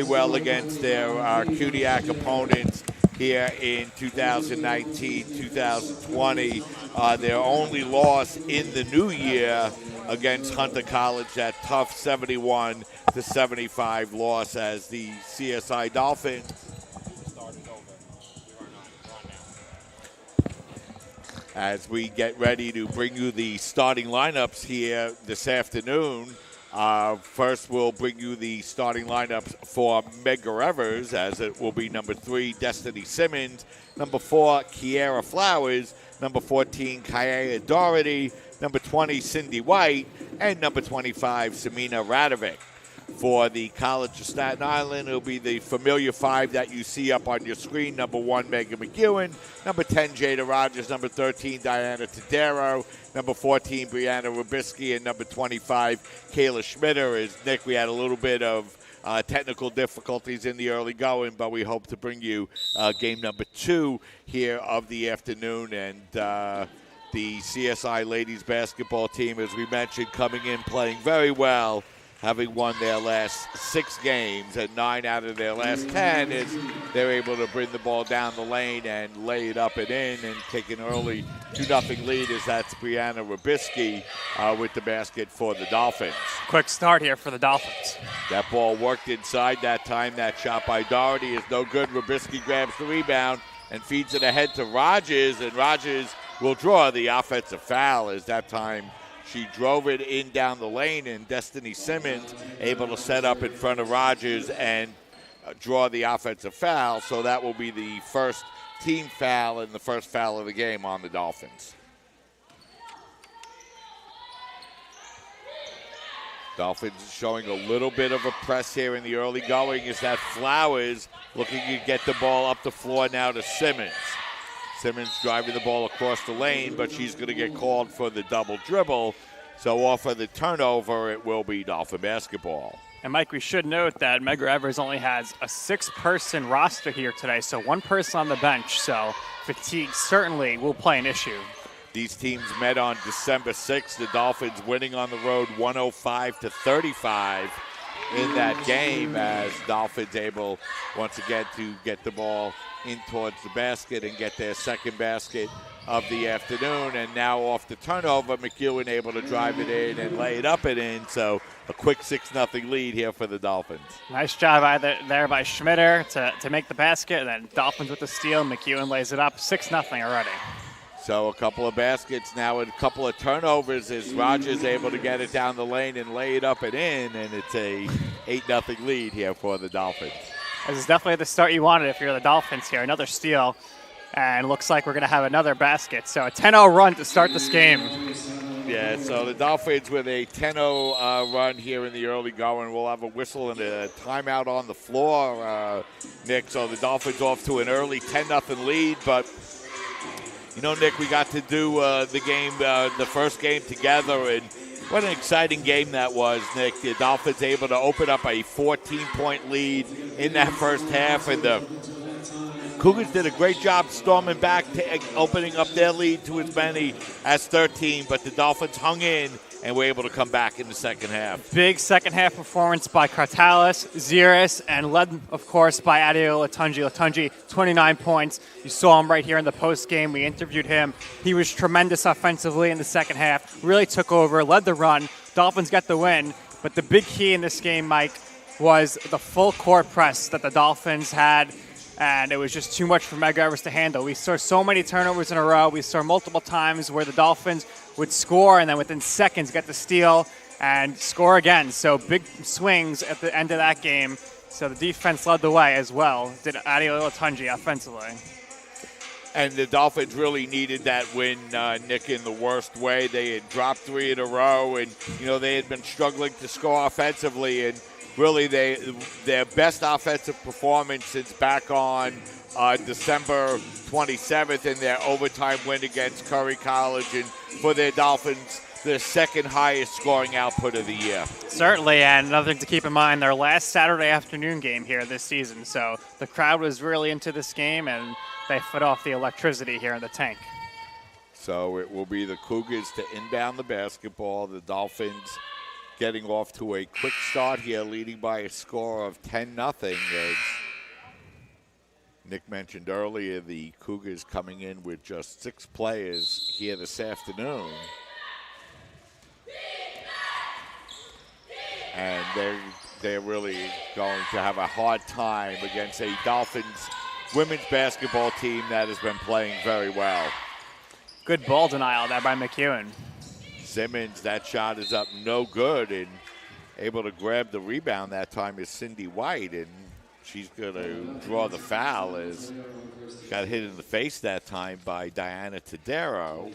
well against their Kudiak opponents here in 2019, 2020. Their only loss in the new year against Hunter College, that tough 71-75 loss as the CSI Dolphins as we get ready to bring you the starting lineups here this afternoon. First, we'll bring you the starting lineups for Medgar, as it will be number 3, Destiny Simmons, number 4, Kiera Flowers, number 14, Kaya Doherty, number 20, Cindy White, and number 25, Samina Radovic. For the College of Staten Island, it'll be the familiar 5 that you see up on your screen. Number 1, Megan McEwen. Number 10, Jada Rogers. Number 13, Diana Tadero. Number 14, Brianna Rubisky. And number 25, Kayla Schmitter. As Nick, we had a little bit of technical difficulties in the early going, but we hope to bring you game number 2 here of the afternoon. And the CSI ladies basketball team, as we mentioned, coming in playing very well, having won their last 6 games, and 9 out of their last 10, is they're able to bring the ball down the lane and lay it up and in and take an early 2-0 lead, as that's Brianna Rubisky with the basket for the Dolphins. Quick start here for the Dolphins. That ball worked inside that time. That shot by Doherty is no good. Rubisky grabs the rebound and feeds it ahead to Rogers, and Rogers will draw the offensive foul, as that time she drove it in down the lane, and Destiny Simmons able to set up in front of Rogers and draw the offensive foul. So that will be the first team foul and the first foul of the game on the Dolphins. Dolphins showing a little bit of a press here in the early going, is that Flowers looking to get the ball up the floor now to Simmons. Simmons driving the ball across the lane, but she's going to get called for the double dribble. So off of the turnover, it will be Dolphin basketball. And, Mike, we should note that Medgar only has a 6-person roster here today, so 1 person on the bench. So fatigue certainly will play an issue. These teams met on December 6th. The Dolphins winning on the road 105-35 in that game, as Dolphins able once again to get the ball in towards the basket and get their second basket of the afternoon. And now off the turnover, McEwen able to drive it in and lay it up and in. So a quick 6-0 lead here for the Dolphins. Nice job there by Schmitter to make the basket, and then Dolphins with the steal. McEwen lays it up, 6-0 already. So a couple of baskets now and a couple of turnovers as Rogers able to get it down the lane and lay it up and in, and it's a 8-0 lead here for the Dolphins. This is definitely the start you wanted if you're the Dolphins here. Another steal, and looks like we're going to have another basket. So a 10-0 run to start this game. Yeah, so the Dolphins with a 10-0 run here in the early going. We'll have a whistle and a timeout on the floor, Nick. So the Dolphins off to an early 10-0 lead, but you know, Nick, we got to do the game, the first game together, and what an exciting game that was, Nick. The Dolphins able to open up a 14-point lead in that first half, and the Cougars did a great job storming back, opening up their lead to as many as 13, but the Dolphins hung in and were able to come back in the second half. Big second half performance by Cartalis, Ziris, and led, of course, by Adio Latunji. Latunji, 29 points. You saw him right here in the post game. We interviewed him. He was tremendous offensively in the second half, really took over, led the run. Dolphins got the win, but the big key in this game, Mike, was the full court press that the Dolphins had, and it was just too much for Medgar to handle. We saw so many turnovers in a row. We saw multiple times where the Dolphins would score and then within seconds get the steal and score again. So big swings at the end of that game. So the defense led the way as well. Did Adio Latunji offensively. And the Dolphins really needed that win, Nick, in the worst way. They had dropped 3 in a row, and, you know, they had been struggling to score offensively, and really their best offensive performance since back on December 27th in their overtime win against Curry College, and for their Dolphins, their second highest scoring output of the year. Certainly, and another thing to keep in mind, their last Saturday afternoon game here this season. So the crowd was really into this game, and they fed off the electricity here in the tank. So it will be the Cougars to inbound the basketball. The Dolphins getting off to a quick start here, leading by a score of 10-0. As Nick mentioned earlier, the Cougars coming in with just 6 players here this afternoon. And they're really going to have a hard time against a Dolphins women's basketball team that has been playing very well. Good ball denial there by McEwen. Simmons, that shot is up no good, and able to grab the rebound that time is Cindy White, and she's going to draw the foul as got hit in the face that time by Diana Tadero,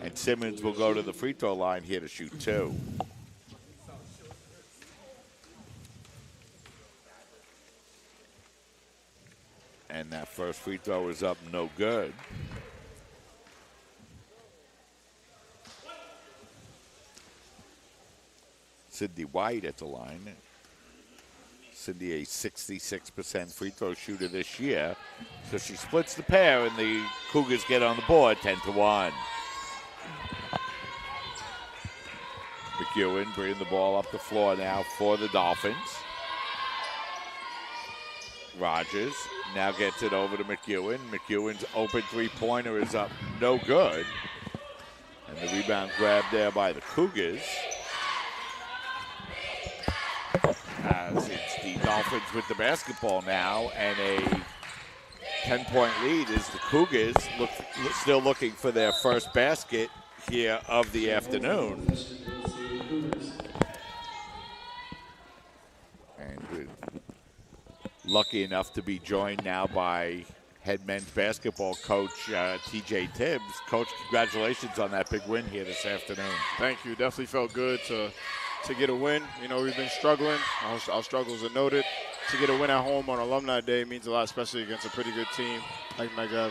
and Simmons will go to the free throw line here to shoot 2. And that first free throw is up no good. Cindy White at the line. Cindy, a 66% free throw shooter this year. So she splits the pair, and the Cougars get on the board 10-1. McEwen bringing the ball up the floor now for the Dolphins. Rogers now gets it over to McEwen. McEwen's open three-pointer is up no good. And the rebound grab there by the Cougars. As it's the Dolphins with the basketball now, and a 10-point lead is the Cougars still looking for their first basket here of the afternoon. And we're lucky enough to be joined now by head men's basketball coach TJ Tibbs. Coach, congratulations on that big win here this afternoon. Thank you. Definitely felt good to get a win. You know, we've been struggling. Our struggles are noted. To get a win at home on Alumni Day means a lot, especially against a pretty good team like Medgar.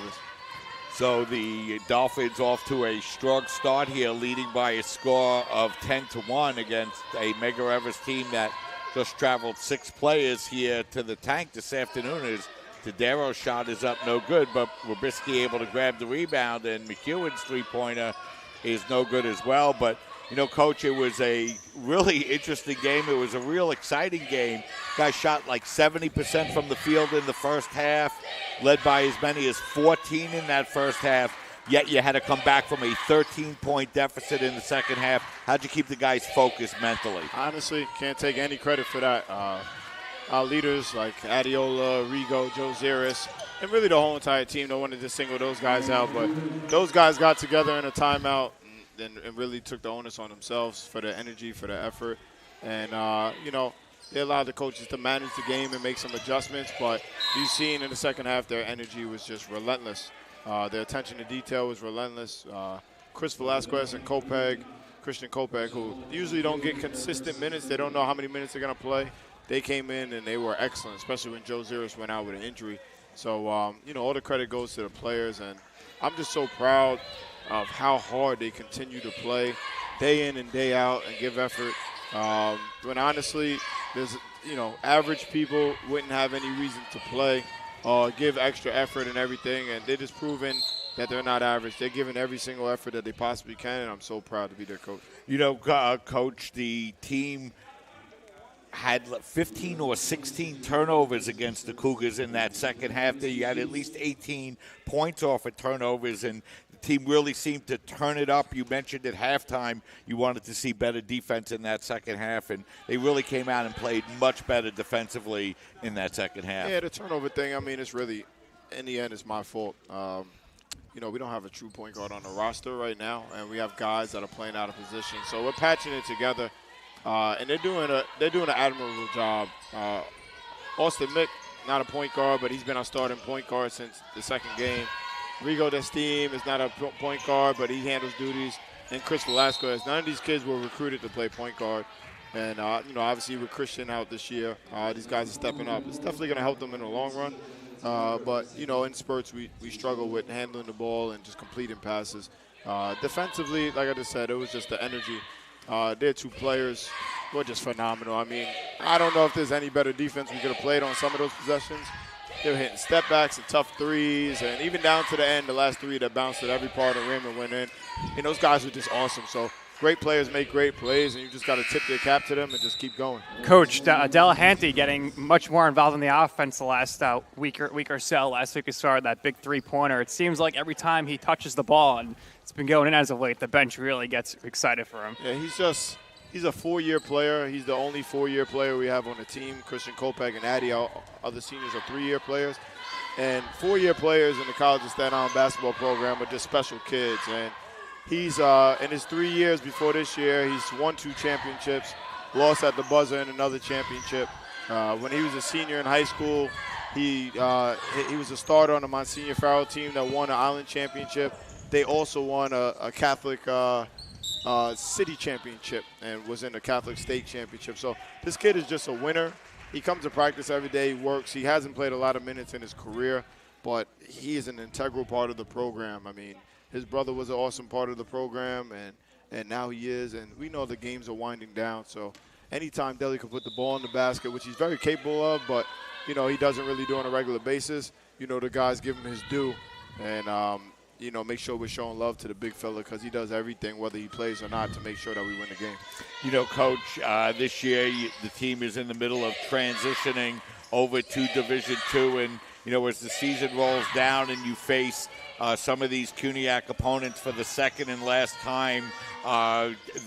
So the Dolphins off to a strong start here, leading by a score of 10-1 against a Medgar Evers team that just traveled 6 players here to the tank this afternoon. As Tadero's shot is up no good, but Wabisky able to grab the rebound, and McEwen's three-pointer is no good as well. But you know, Coach, it was a really interesting game. It was a real exciting game. Guys shot like 70% from the field in the first half, led by as many as 14 in that first half, yet you had to come back from a 13-point deficit in the second half. How'd you keep the guys focused mentally? Honestly, can't take any credit for that. Our leaders like Adiola, Rigo, Joe Ziris, and really the whole entire team, don't want to just single those guys out, but those guys got together in a timeout and really took the onus on themselves for the energy, for the effort. And, you know, they allowed the coaches to manage the game and make some adjustments, but you've seen in the second half their energy was just relentless. Their attention to detail was relentless. Chris Velasquez and Christian Kopeg, who usually don't get consistent minutes, they don't know how many minutes they're going to play. They came in and they were excellent, especially when Joe Ziris went out with an injury. So, you know, all the credit goes to the players, and I'm just so proud of how hard they continue to play day in and day out and give effort. When honestly, there's, you know, average people wouldn't have any reason to play or give extra effort and everything, and they're just proving that they're not average. They're giving every single effort that they possibly can, and I'm so proud to be their coach. You know, Coach, the team had 15 or 16 turnovers against the Cougars in that second half. They had at least 18 points off of turnovers, and the team really seemed to turn it up. You mentioned at halftime you wanted to see better defense in that second half, and they really came out and played much better defensively in that second half. Yeah, the turnover thing, I mean, it's really, in the end, it's my fault. You know, we don't have a true point guard on the roster right now, and we have guys that are playing out of position. So we're patching it together. And they're doing an admirable job. Austin Mick, not a point guard, but he's been our starting point guard since the second game. Rigo Desteam is not a point guard, but he handles duties. And Chris Velasquez. None of these kids were recruited to play point guard. And, you know, obviously with Christian out this year, these guys are stepping up. It's definitely going to help them in the long run. But, you know, in spurts, we struggle with handling the ball and just completing passes. Defensively, like I just said, it was just the energy. Their 2 players were just phenomenal. I mean, I don't know if there's any better defense we could have played on some of those possessions. They were hitting step backs and tough threes, and even down to the end, the last 3 that bounced at every part of the rim and went in. And those guys were just awesome. So great players make great plays, and you just got to tip your cap to them and just keep going. Coach, Delahanty getting much more involved in the offense the last week or so. Last week we saw that big three-pointer. It seems like every time he touches the ball, and it's been going in as of late, the bench really gets excited for him. Yeah, he's a 4-year player. He's the only 4-year player we have on the team. Christian Kopech and Addy, other seniors, are 3-year players. And 4-year players in the College of Staten Island basketball program are just special kids. And he's, in his 3 years before this year, he's won 2 championships, lost at the buzzer in another championship. When he was a senior in high school, he was a starter on the Monsignor Farrell team that won an Island championship. They also won a Catholic city championship and was in the Catholic state championship. So this kid is just a winner. He comes to practice every day, he works. He hasn't played a lot of minutes in his career, but he is an integral part of the program. I mean, his brother was an awesome part of the program, and now he is. And we know the games are winding down, so anytime Deli can put the ball in the basket, which he's very capable of, but, he doesn't really do on a regular basis, the guys give him his due. And, make sure we're showing love to the big fella because he does everything, whether he plays or not, to make sure that we win the game. Coach, this year the team is in the middle of transitioning over to Division II, and, as the season rolls down and you face some of these CUNYAC opponents for the second and last time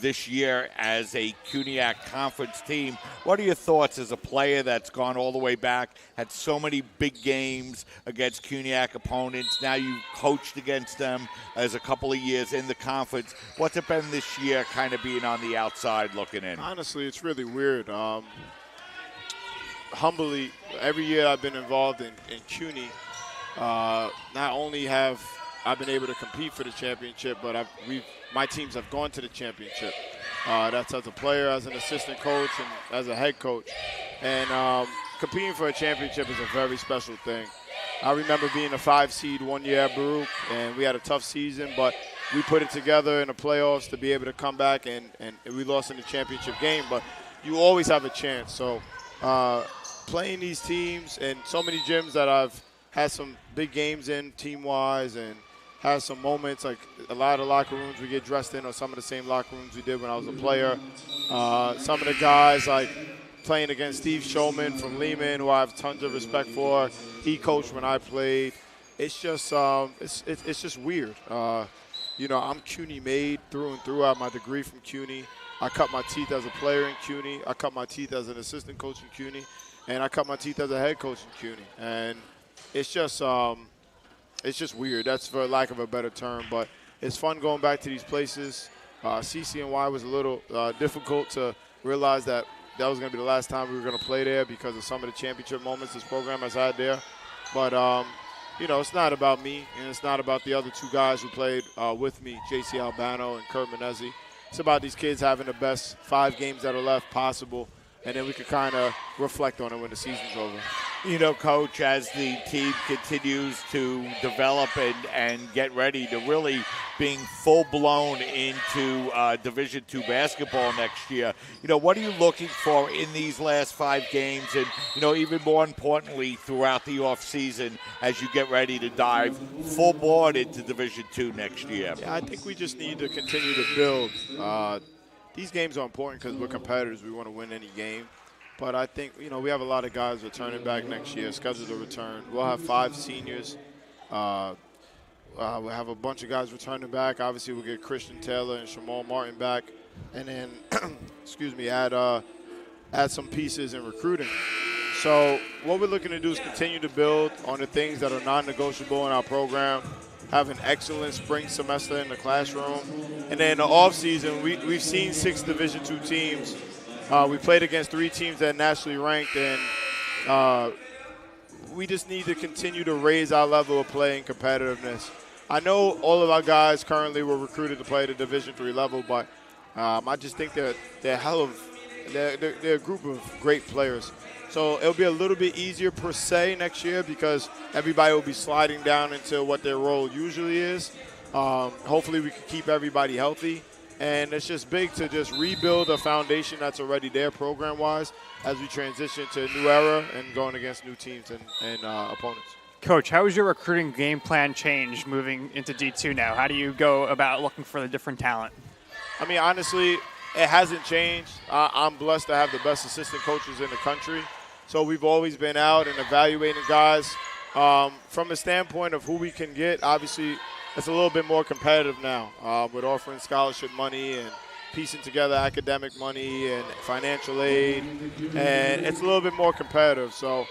this year as a CUNYAC conference team, what are your thoughts as a player that's gone all the way back, had so many big games against CUNYAC opponents, now you've coached against them as a couple of years in the conference. What's it been this year kind of being on the outside looking in? Honestly, it's really weird. Humbly, every year I've been involved in CUNY, not only have I been able to compete for the championship, but my teams have gone to the championship. That's as a player, as an assistant coach, and as a head coach. And competing for a championship is a very special thing. I remember being a 5 seed one year at Baruch, and we had a tough season, but we put it together in the playoffs to be able to come back, and we lost in the championship game. But you always have a chance. So playing these teams and so many gyms that I've had some big games in team-wise and had some moments, like a lot of locker rooms we get dressed in, or some of the same locker rooms we did when I was a player. Some of the guys, like playing against Steve Shulman from Lehman, who I have tons of respect for. He coached when I played. It's just it's just weird. I'm CUNY made through and through. I have my degree from CUNY. I cut my teeth as a player in CUNY. I cut my teeth as an assistant coach in CUNY. And I cut my teeth as a head coach in CUNY. And it's just weird. That's for lack of a better term. But it's fun going back to these places. CCNY was a little difficult to realize that was going to be the last time we were going to play there because of some of the championship moments this program has had there. But, it's not about me, and it's not about the other 2 guys who played with me, J.C. Albano and Kurt Menezzi. It's about these kids having the best 5 games that are left possible, and then we can kind of reflect on it when the season's over. Coach, as the team continues to develop and get ready to really being full-blown into Division II basketball next year, what are you looking for in these last 5 games and, even more importantly, throughout the offseason as you get ready to dive full-blown into Division II next year? Yeah, I think we just need to continue to build. These games are important because we're competitors. We want to win any game. But I think, we have a lot of guys returning back next year, scheduled to return. We'll have 5 seniors. We'll have a bunch of guys returning back. Obviously, we'll get Christian Taylor and Shamal Martin back. And then, add some pieces in recruiting. So what we're looking to do is continue to build on the things that are non-negotiable in our program, have an excellent spring semester in the classroom. And then in the offseason, we've seen 6 Division II teams. We played against 3 teams that are nationally ranked, and we just need to continue to raise our level of play and competitiveness. I know all of our guys currently were recruited to play at the Division III level, but I just think they're a group of great players. So it'll be a little bit easier per se next year because everybody will be sliding down into what their role usually is. Hopefully we can keep everybody healthy. And it's just big to just rebuild a foundation that's already there program-wise as we transition to a new era and going against new teams and opponents. Coach, how has your recruiting game plan changed moving into D2 now? How do you go about looking for the different talent? I mean, honestly, it hasn't changed. I'm blessed to have the best assistant coaches in the country. So we've always been out and evaluating guys. From a standpoint of who we can get, obviously it's a little bit more competitive now with offering scholarship money and piecing together academic money and financial aid. And it's a little bit more competitive. So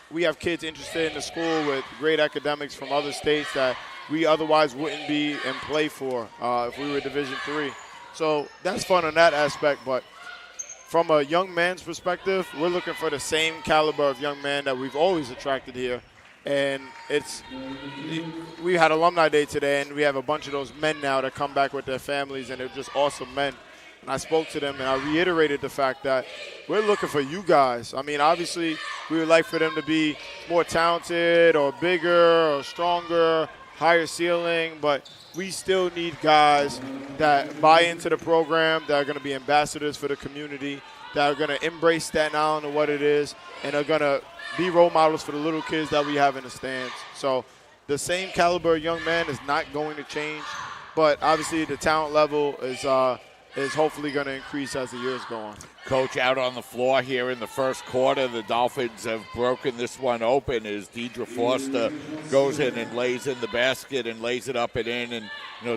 we have kids interested in the school with great academics from other states that we otherwise wouldn't be and play for if we were Division III. So that's fun on that aspect. But from a young man's perspective, we're looking for the same caliber of young man that we've always attracted here. And we had Alumni Day today, and we have a bunch of those men now that come back with their families, and they're just awesome men. And I spoke to them, and I reiterated the fact that we're looking for you guys. I mean, obviously, we would like for them to be more talented or bigger or stronger, higher ceiling, but we still need guys that buy into the program, that are going to be ambassadors for the community, that are going to embrace Staten Island and what it is, and are going to be role models for the little kids that we have in the stands. So the same caliber young man is not going to change, but obviously the talent level is hopefully going to increase as the years go on. Coach, out on the floor here in the first quarter, the Dolphins have broken this one open as Deidre Foster goes in and lays in the basket and lays it up and in. And,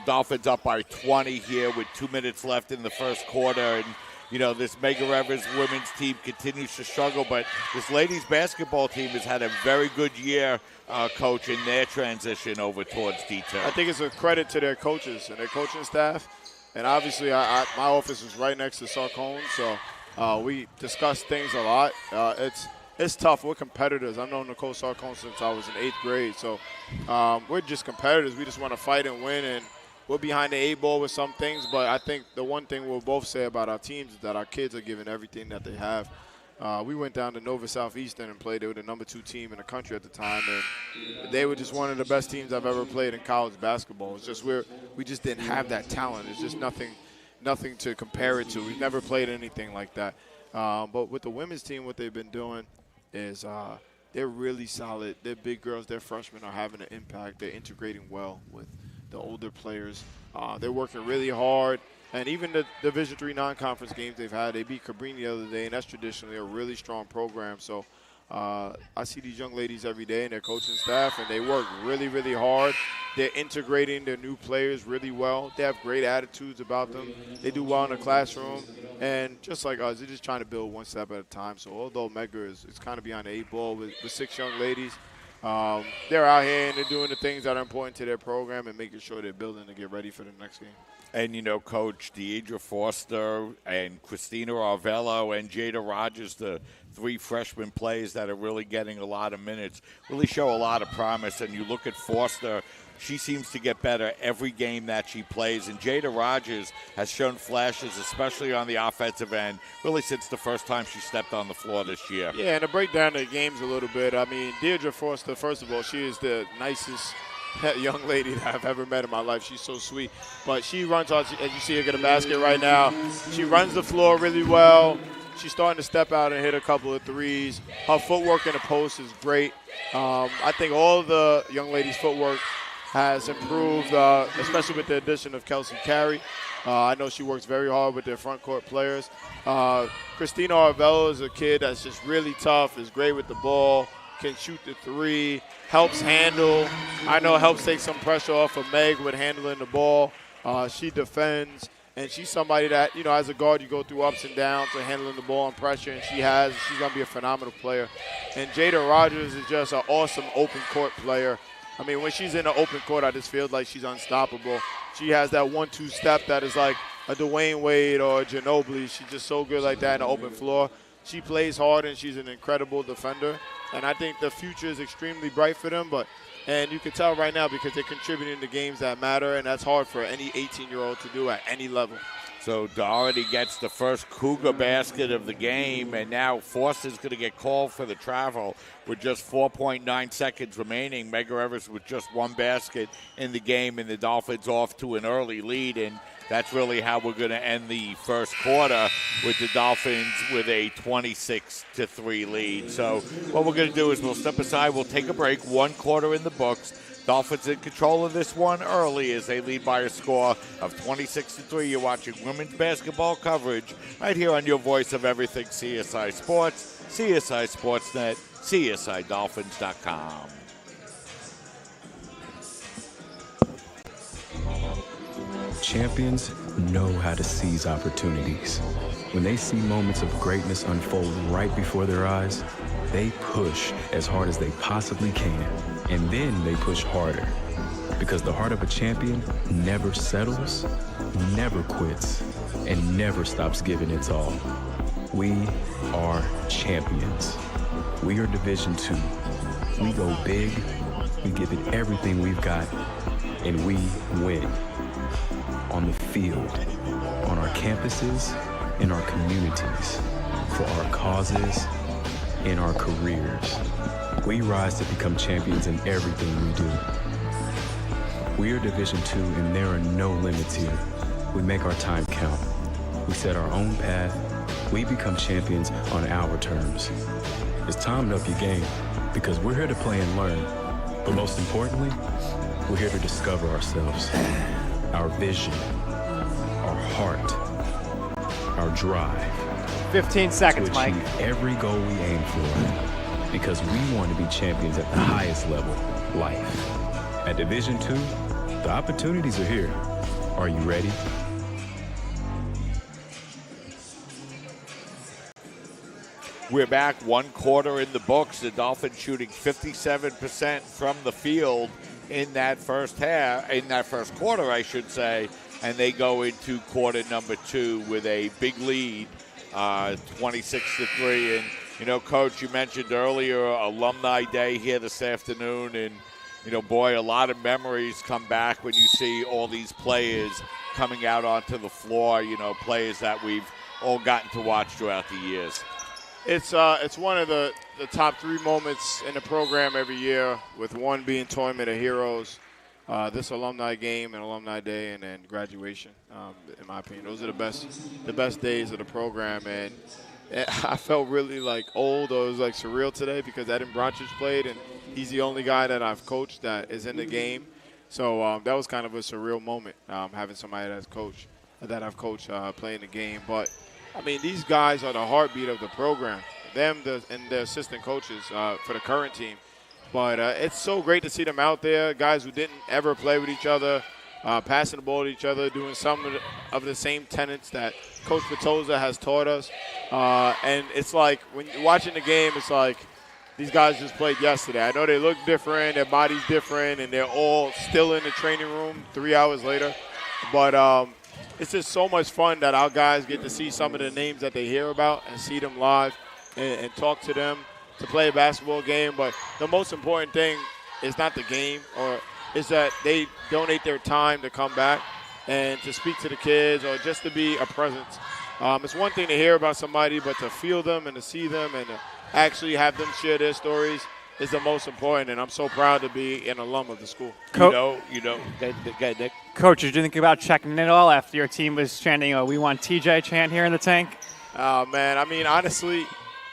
Dolphins up by 20 here with 2 minutes left in the first quarter. And, this Medgar Evers women's team continues to struggle, but this ladies basketball team has had a very good year, Coach, in their transition over towards D2. I think it's a credit to their coaches and their coaching staff. And obviously, my office is right next to Sarcone, so we discuss things a lot. It's tough. We're competitors. I've known Nicole Sarcone since I was in 8th grade, so we're just competitors. We just want to fight and win, and we're behind the 8 ball with some things. But I think the one thing we'll both say about our teams is that our kids are giving everything that they have. We went down to Nova Southeastern and played. They were the number 2 team in the country at the time, and they were just one of the best teams I've ever played in college basketball. It's just we just didn't have that talent. It's just nothing to compare it to. We've never played anything like that. But with the women's team, what they've been doing is they're really solid. They're big girls. Their freshmen are having an impact. They're integrating well with the older players. They're working really hard. And even the Division III non-conference games they've had, they beat Cabrini the other day, and that's traditionally a really strong program. So I see these young ladies every day and their coaching staff, and they work really, really hard. They're integrating their new players really well. They have great attitudes about them. They do well in the classroom. And just like us, they're just trying to build one step at a time. So although Medgar is kind of behind the 8 ball with 6 young ladies, they're out here and they're doing the things that are important to their program and making sure they're building to get ready for the next game. And, Coach Deidre Foster and Christina Arvello and Jada Rogers, the 3 freshman players that are really getting a lot of minutes, really show a lot of promise. And you look at Foster, she seems to get better every game that she plays. And Jada Rogers has shown flashes, especially on the offensive end, really since the first time she stepped on the floor this year. Yeah, and to break down the games a little bit, I mean, Deidre Foster, first of all, she is the nicest young lady that I've ever met in my life. She's so sweet. But she runs, as you see her get a basket right now, she runs the floor really well. She's starting to step out and hit a couple of threes. Her footwork in the post is great. I think all the young ladies' footwork has improved, especially with the addition of Kelsey Carey. I know she works very hard with their front court players. Christina Arvello is a kid that's just really tough, is great with the ball, can shoot the 3, helps handle. I know helps take some pressure off of Meg with handling the ball. She defends, and she's somebody that, as a guard, you go through ups and downs to handling the ball and pressure, and she's going to be a phenomenal player. And Jada Rogers is just an awesome open court player. I mean, when she's in the open court, I just feel like she's unstoppable. She has that 1-2 step that is like a Dwayne Wade or a Ginobili. She's just so good like that in the open floor. She plays hard, and she's an incredible defender. And I think the future is extremely bright for them. And you can tell right now because they're contributing to games that matter, and that's hard for any 18-year-old to do at any level. So Doherty gets the first Cougar basket of the game, and now Foster's going to get called for the travel with just 4.9 seconds remaining. Medgar Evers with just 1 basket in the game, and the Dolphins off to an early lead. And that's really how we're going to end the first quarter, with the Dolphins with a 26-3 lead. So what we're going to do is we'll step aside, we'll take a break, 1 quarter in the books. Dolphins in control of this one early as they lead by a score of 26-3. You're watching women's basketball coverage right here on your voice of everything CSI Sports, CSI Sportsnet, CSIDolphins.com. Champions know how to seize opportunities. When they see moments of greatness unfold right before their eyes, they push as hard as they possibly can, and then they push harder. Because the heart of a champion never settles, never quits, and never stops giving its all. We are champions. We are Division II. We go big, we give it everything we've got, and we win. On the field, on our campuses, in our communities, for our causes, in our careers. We rise to become champions in everything we do. We are Division II, and there are no limits here. We make our time count. We set our own path. We become champions on our terms. It's time to up your game, because we're here to play and learn. But most importantly, we're here to discover ourselves, our vision, our heart, our drive. 15 seconds, to Mike. achieve every goal we aim for, because we want to be champions at the highest level, life. At Division II, the opportunities are here. Are you ready? We're back, one quarter in the books. The Dolphins shooting 57% from the field in that first quarter, I should say. And they go into quarter number 2 with a big lead, 26-3. And, you know, Coach, you mentioned earlier Alumni Day here this afternoon. And, you know, boy, a lot of memories come back when you see all these players coming out onto the floor, you know, players that we've all gotten to watch throughout the years. It's one of the top 3 moments in the program every year, with one being Tournament of Heroes, this alumni game and alumni day, and then graduation. In my opinion, those are the best days of the program. And I felt really like old, or it was like surreal today, because Eden Bronchich played, and he's the only guy that I've coached that is in the game. So that was kind of a surreal moment, having somebody that I've coached playing the game. But I mean, these guys are the heartbeat of the program, and the assistant coaches for the current team. But it's so great to see them out there, guys who didn't ever play with each other, passing the ball to each other, doing some of the same tenets that Coach Petoza has taught us. And it's like, when you're watching the game, it's like these guys just played yesterday. I know they look different, their body's different, and they're all still in the training room 3 hours later. But it's just so much fun that our guys get to see some of the names that they hear about and see them live and talk to them, to play a basketball game. But the most important thing is not the game, or is that they donate their time to come back and to speak to the kids, or just to be a presence. It's one thing to hear about somebody, but to feel them and to see them and to actually have them share their stories is the most important. And I'm so proud to be an alum of the school. Nick. Coach, did you think about checking in at all after your team was chanting a "We Want TJ" chant here in the tank? Man, I mean, honestly,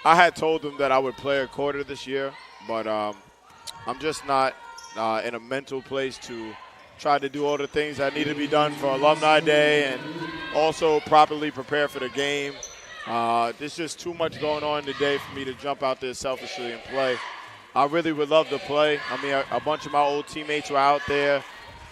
I had told them that I would play a quarter this year, but I'm just not in a mental place to try to do all the things that need to be done for Alumni Day and also properly prepare for the game. There's just too much going on today for me to jump out there selfishly and play. I really would love to play. I mean, a bunch of my old teammates were out there.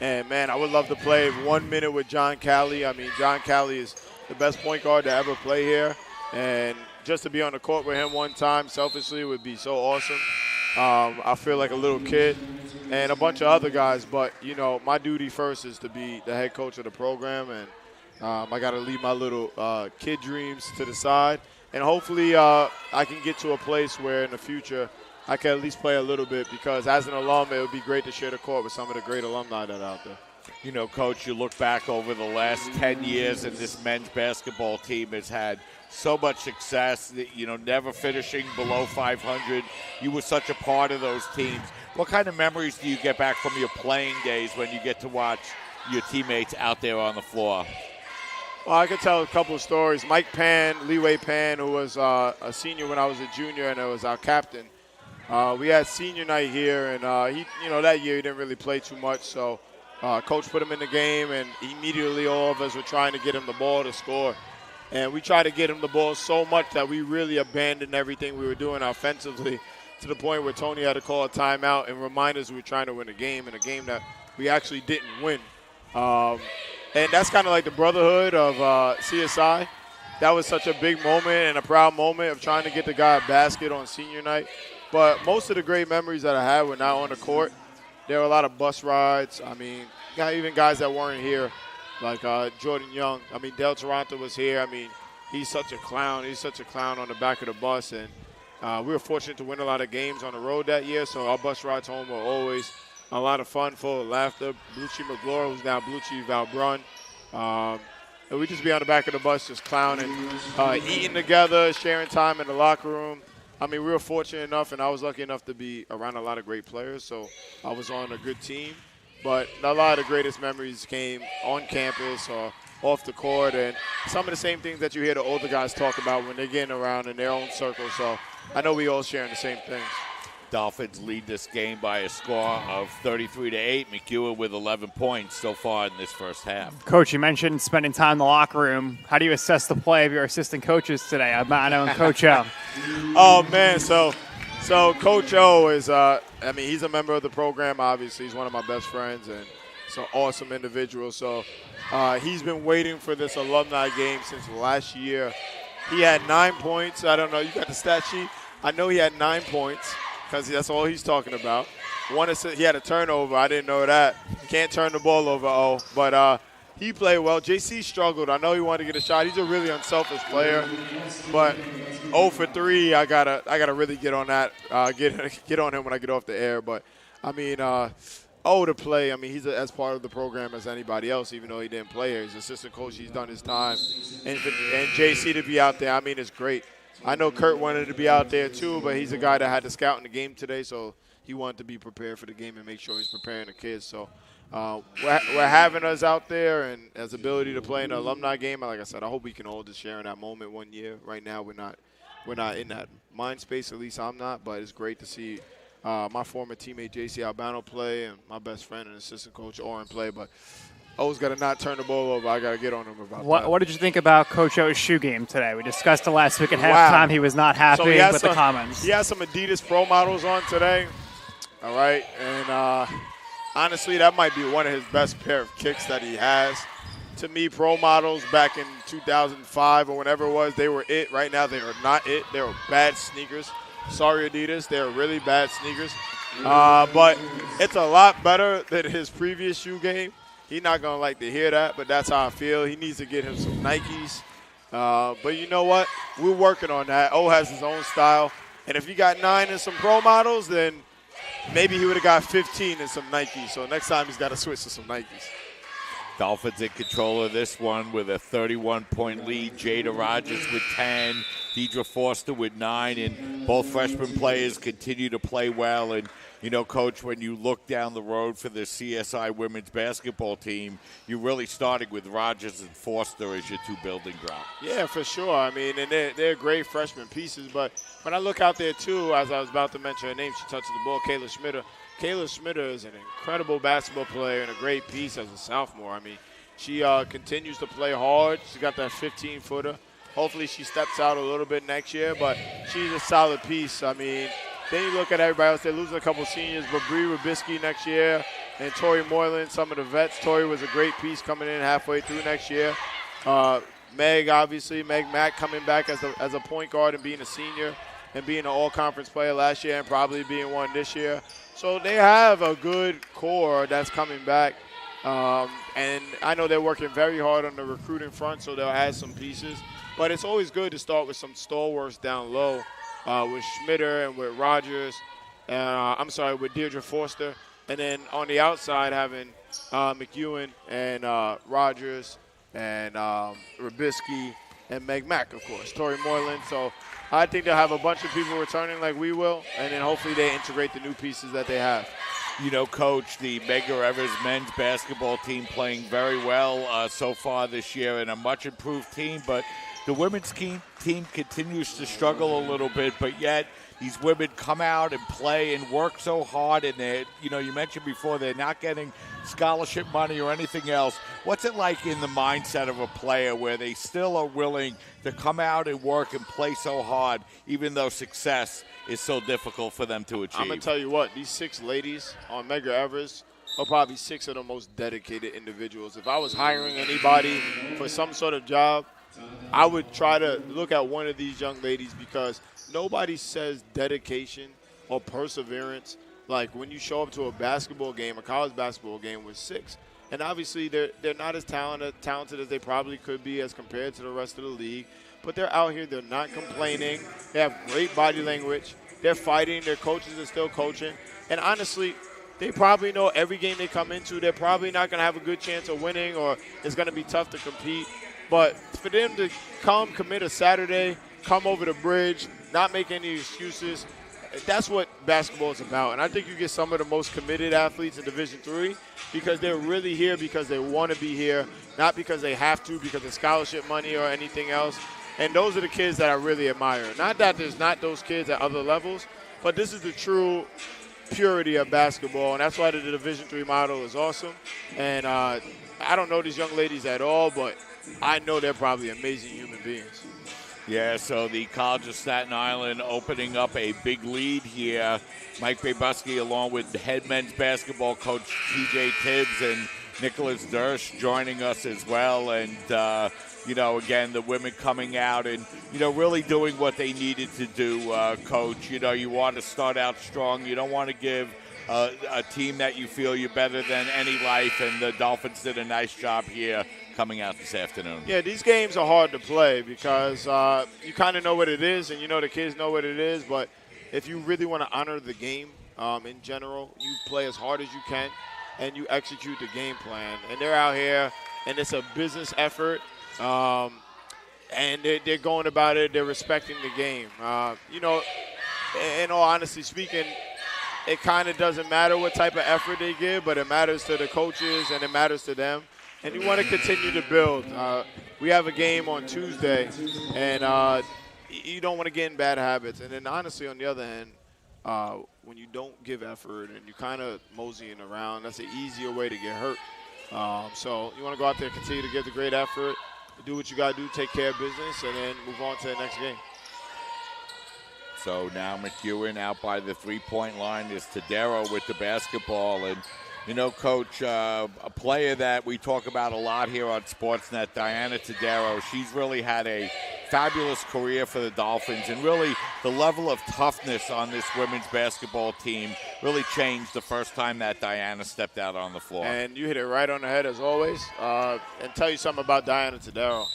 And, man, I would love to play 1 minute with John Cali. I mean, John Cali is the best point guard to ever play here. And just to be on the court with him one time selfishly would be so awesome. I feel like a little kid, and a bunch of other guys. But, you know, my duty first is to be the head coach of the program. And I got to leave my little kid dreams to the side. And hopefully I can get to a place where in the future I can at least play a little bit, because as an alum, it would be great to share the court with some of the great alumni that are out there. You know, Coach, you look back over the last 10 years, and this men's basketball team has had so much success, you know, never finishing below 500. You were such a part of those teams. What kind of memories do you get back from your playing days when you get to watch your teammates out there on the floor? Well, I could tell a couple of stories. Mike Pan, Leeway Pan, who was a senior when I was a junior, and it was our captain. We had senior night here, and that year he didn't really play too much. So coach put him in the game, and immediately all of us were trying to get him the ball to score. And we tried to get him the ball so much that we really abandoned everything we were doing offensively to the point where Tony had to call a timeout and remind us we were trying to win a game, and a game that we actually didn't win. And that's kind of like the brotherhood of CSI. That was such a big moment and a proud moment of trying to get the guy a basket on senior night. But most of the great memories that I had were not on the court. There were a lot of bus rides. I mean, even guys that weren't here, like Jordan Young. I mean, Del Toronto was here. I mean, he's such a clown. He's such a clown on the back of the bus. And we were fortunate to win a lot of games on the road that year, so our bus rides home were always a lot of fun, full of laughter. Bluchie McGlure, who's now Bluchie Valbrun. And we just be on the back of the bus just clowning, eating together, sharing time in the locker room. I mean, we were fortunate enough, and I was lucky enough to be around a lot of great players, so I was on a good team. But a lot of the greatest memories came on campus or off the court, and some of the same things that you hear the older guys talk about when they're getting around in their own circle. So I know we all sharing the same things. Dolphins lead this game by a score of 33-8. McEwen with 11 points so far in this first half. Coach, you mentioned spending time in the locker room. How do you assess the play of your assistant coaches today, Abano and Coach O? Oh, man, so Coach O is, he's a member of the program, obviously. He's one of my best friends, and he's an awesome individual. So he's been waiting for this alumni game since last year. He had 9 points. I don't know. You got the stat sheet? I know he had 9 points because that's all he's talking about. He had a turnover. I didn't know that. Can't turn the ball over, but he played well. JC struggled. I know he wanted to get a shot. He's a really unselfish player, but 0 for 3. I gotta really get on that. Get on him when I get off the air. But I mean, to play. I mean, he's as part of the program as anybody else. Even though he didn't play here, he's assistant coach. He's done his time, and JC to be out there. I mean, it's great. I know Kurt wanted to be out there too, but he's a guy that had to scout in the game today, so he wanted to be prepared for the game and make sure he's preparing the kids. So we're having us out there and has ability to play in an alumni game. Like I said, I hope we can all just share in that moment one year. Right now, we're not in that mind space. At least I'm not. But it's great to see my former teammate JC Albano play and my best friend and assistant coach Oren play. But O's got to not turn the ball over. I got to get on him about that. What did you think about Coach O's shoe game today? We discussed it last week at halftime. He was not happy with the comments. He has some Adidas Pro models on today. All right. And honestly, that might be one of his best pair of kicks that he has. To me, Pro models back in 2005 or whenever it was, they were it. Right now, they are not it. They were bad sneakers. Sorry, Adidas. They are really bad sneakers. But it's a lot better than his previous shoe game. He's not going to like to hear that, but that's how I feel. He needs to get him some Nikes. But you know what? We're working on that. O has his own style. And if he got 9 in some Pro models, then maybe he would have got 15 in some Nikes. So next time he's got to switch to some Nikes. Dolphins in control of this one with a 31-point lead. Jada Rogers with 10, Deidre Foster with 9, and both freshman players continue to play well. And, you know, Coach, when you look down the road for the CSI women's basketball team, you're really starting with Rogers and Foster as your two building blocks. Yeah, for sure. I mean, and they're great freshman pieces. But when I look out there, too, as I was about to mention her name, she touches the ball, Kayla Schmitter. Kayla Schmitter is an incredible basketball player and a great piece as a sophomore. I mean, she continues to play hard. She's got that 15-footer. Hopefully she steps out a little bit next year, but she's a solid piece. I mean, then you look at everybody else. They're losing a couple seniors, but Bree Rubisky next year and Tori Moylan, some of the vets. Tori was a great piece coming in halfway through next year. Meg, obviously, Meg Mack coming back as a point guard and being a senior and being an all-conference player last year and probably being one this year. So they have a good core that's coming back. And I know they're working very hard on the recruiting front, so they'll add some pieces. But it's always good to start with some stalwarts down low with Schmitter and with Rogers. With Deirdre Forster. And then on the outside having McEwen and Rogers and Rubisky and Meg Mack, of course, Tori Moylan. So I think they'll have a bunch of people returning like we will, and then hopefully they integrate the new pieces that they have. You know, Coach, the Medgar Evers men's basketball team playing very well so far this year and a much improved team, but the women's team continues to struggle a little bit, but yet these women come out and play and work so hard, and they, you mentioned before, they're not getting scholarship money or anything else. What's it like in the mindset of a player where they still are willing to come out and work and play so hard, even though success is so difficult for them to achieve? I'm going to tell you what, these 6 ladies on Medgar Evers are probably 6 of the most dedicated individuals. If I was hiring anybody for some sort of job, I would try to look at one of these young ladies, because nobody says dedication or perseverance like when you show up to a basketball game, a college basketball game with 6. And obviously they're not as talented as they probably could be as compared to the rest of the league. But they're out here. They're not complaining. They have great body language. They're fighting. Their coaches are still coaching. And honestly, they probably know every game they come into, they're probably not going to have a good chance of winning, or it's going to be tough to compete. But for them to commit a Saturday, come over the bridge, not make any excuses, that's what basketball is about. And I think you get some of the most committed athletes in Division III because they're really here because they want to be here, not because they have to, because of scholarship money or anything else. And those are the kids that I really admire. Not that there's not those kids at other levels, but this is the true purity of basketball, and that's why the Division III model is awesome. And I don't know these young ladies at all, but I know they're probably amazing human beings. Yeah, so the College of Staten Island opening up a big lead here. Mike Babuski, along with head men's basketball coach TJ Tibbs and Nicholas Dersh, joining us as well. And, again, the women coming out and, really doing what they needed to do, Coach. You want to start out strong. You don't want to give a team that you feel you're better than any life, and the Dolphins did a nice job here coming out this afternoon. Yeah, these games are hard to play because you kind of know what it is, and the kids know what it is. But if you really want to honor the game in general, you play as hard as you can, and you execute the game plan. And they're out here, and it's a business effort, and they're going about it. They're respecting the game. In all honesty speaking, it kind of doesn't matter what type of effort they give, but it matters to the coaches and it matters to them. And you want to continue to build. We have a game on Tuesday, and you don't want to get in bad habits. And then honestly, on the other hand, when you don't give effort and you kind of moseying around, that's an easier way to get hurt. So you want to go out there and continue to give the great effort, do what you got to do, take care of business, and then move on to the next game. So now McEwen out by the three-point line is Tadero with the basketball. And, Coach, a player that we talk about a lot here on Sportsnet, Diana Tadero, she's really had a fabulous career for the Dolphins. And really the level of toughness on this women's basketball team really changed the first time that Diana stepped out on the floor. And you hit it right on the head as always. And tell you something about Diana Tadero.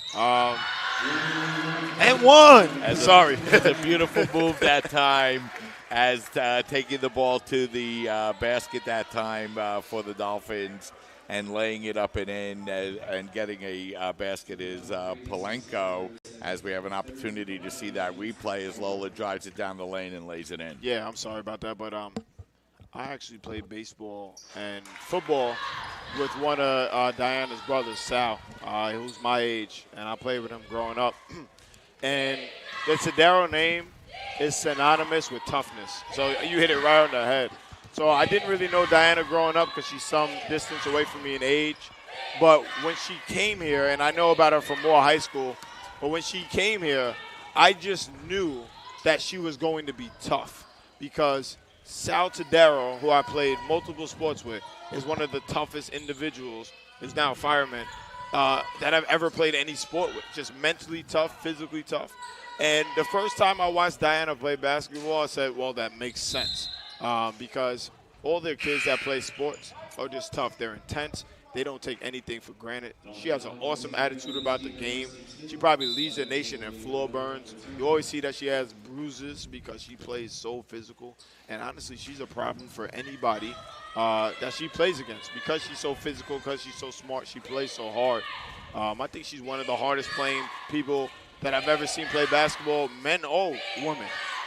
And one. Sorry. It's a beautiful move that time, as taking the ball to the basket that time for the Dolphins and laying it up and in and getting a basket is Palenko, as we have an opportunity to see that replay as Lola drives it down the lane and lays it in. Yeah, I'm sorry about that, but I actually played baseball and football with one of Diana's brothers, Sal, who's my age, and I played with him growing up. And the Tadero name is synonymous with toughness. So you hit it right on the head. So I didn't really know Diana growing up because she's some distance away from me in age. But when she came here, and I know about her from Moore High School, but when she came here, I just knew that she was going to be tough because Sal Tadero, who I played multiple sports with, is one of the toughest individuals, is now a fireman, that I've ever played any sport with. Just mentally tough, physically tough. And the first time I watched Diana play basketball, I said, well, that makes sense. Because all their kids that play sports are just tough. They're intense. They don't take anything for granted. She has an awesome attitude about the game. She probably leads the nation in floor burns. You always see that she has bruises because she plays so physical. And honestly, she's a problem for anybody that she plays against. Because she's so physical, because she's so smart, she plays so hard. I think she's one of the hardest playing people that I've ever seen play basketball, men or women.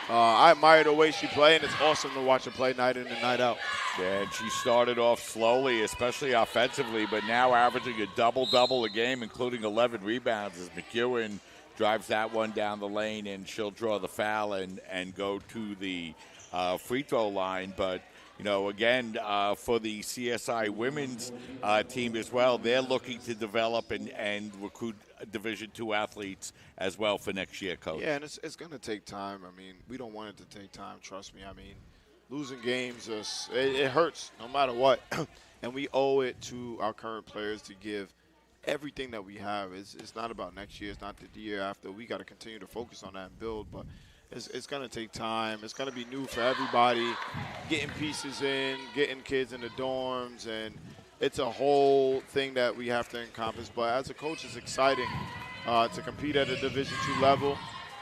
I admire the way she plays, and it's awesome to watch her play night in and night out. Yeah, and she started off slowly, especially offensively, but now averaging a double-double a game, including 11 rebounds, as McEwen drives that one down the lane, and she'll draw the foul and go to the free throw line. But, again, for the CSI women's team as well, they're looking to develop and recruit Division II athletes as well for next year, Coach. Yeah, and it's going to take time. I mean, we don't want it to take time, trust me. I mean, losing games, it hurts no matter what. And we owe it to our current players to give everything that we have. It's not about next year. It's not the year after. We got to continue to focus on that and build. But it's going to take time. It's going to be new for everybody, getting pieces in, getting kids in the dorms, and it's a whole thing that we have to encompass. But as a coach, it's exciting to compete at a Division II level,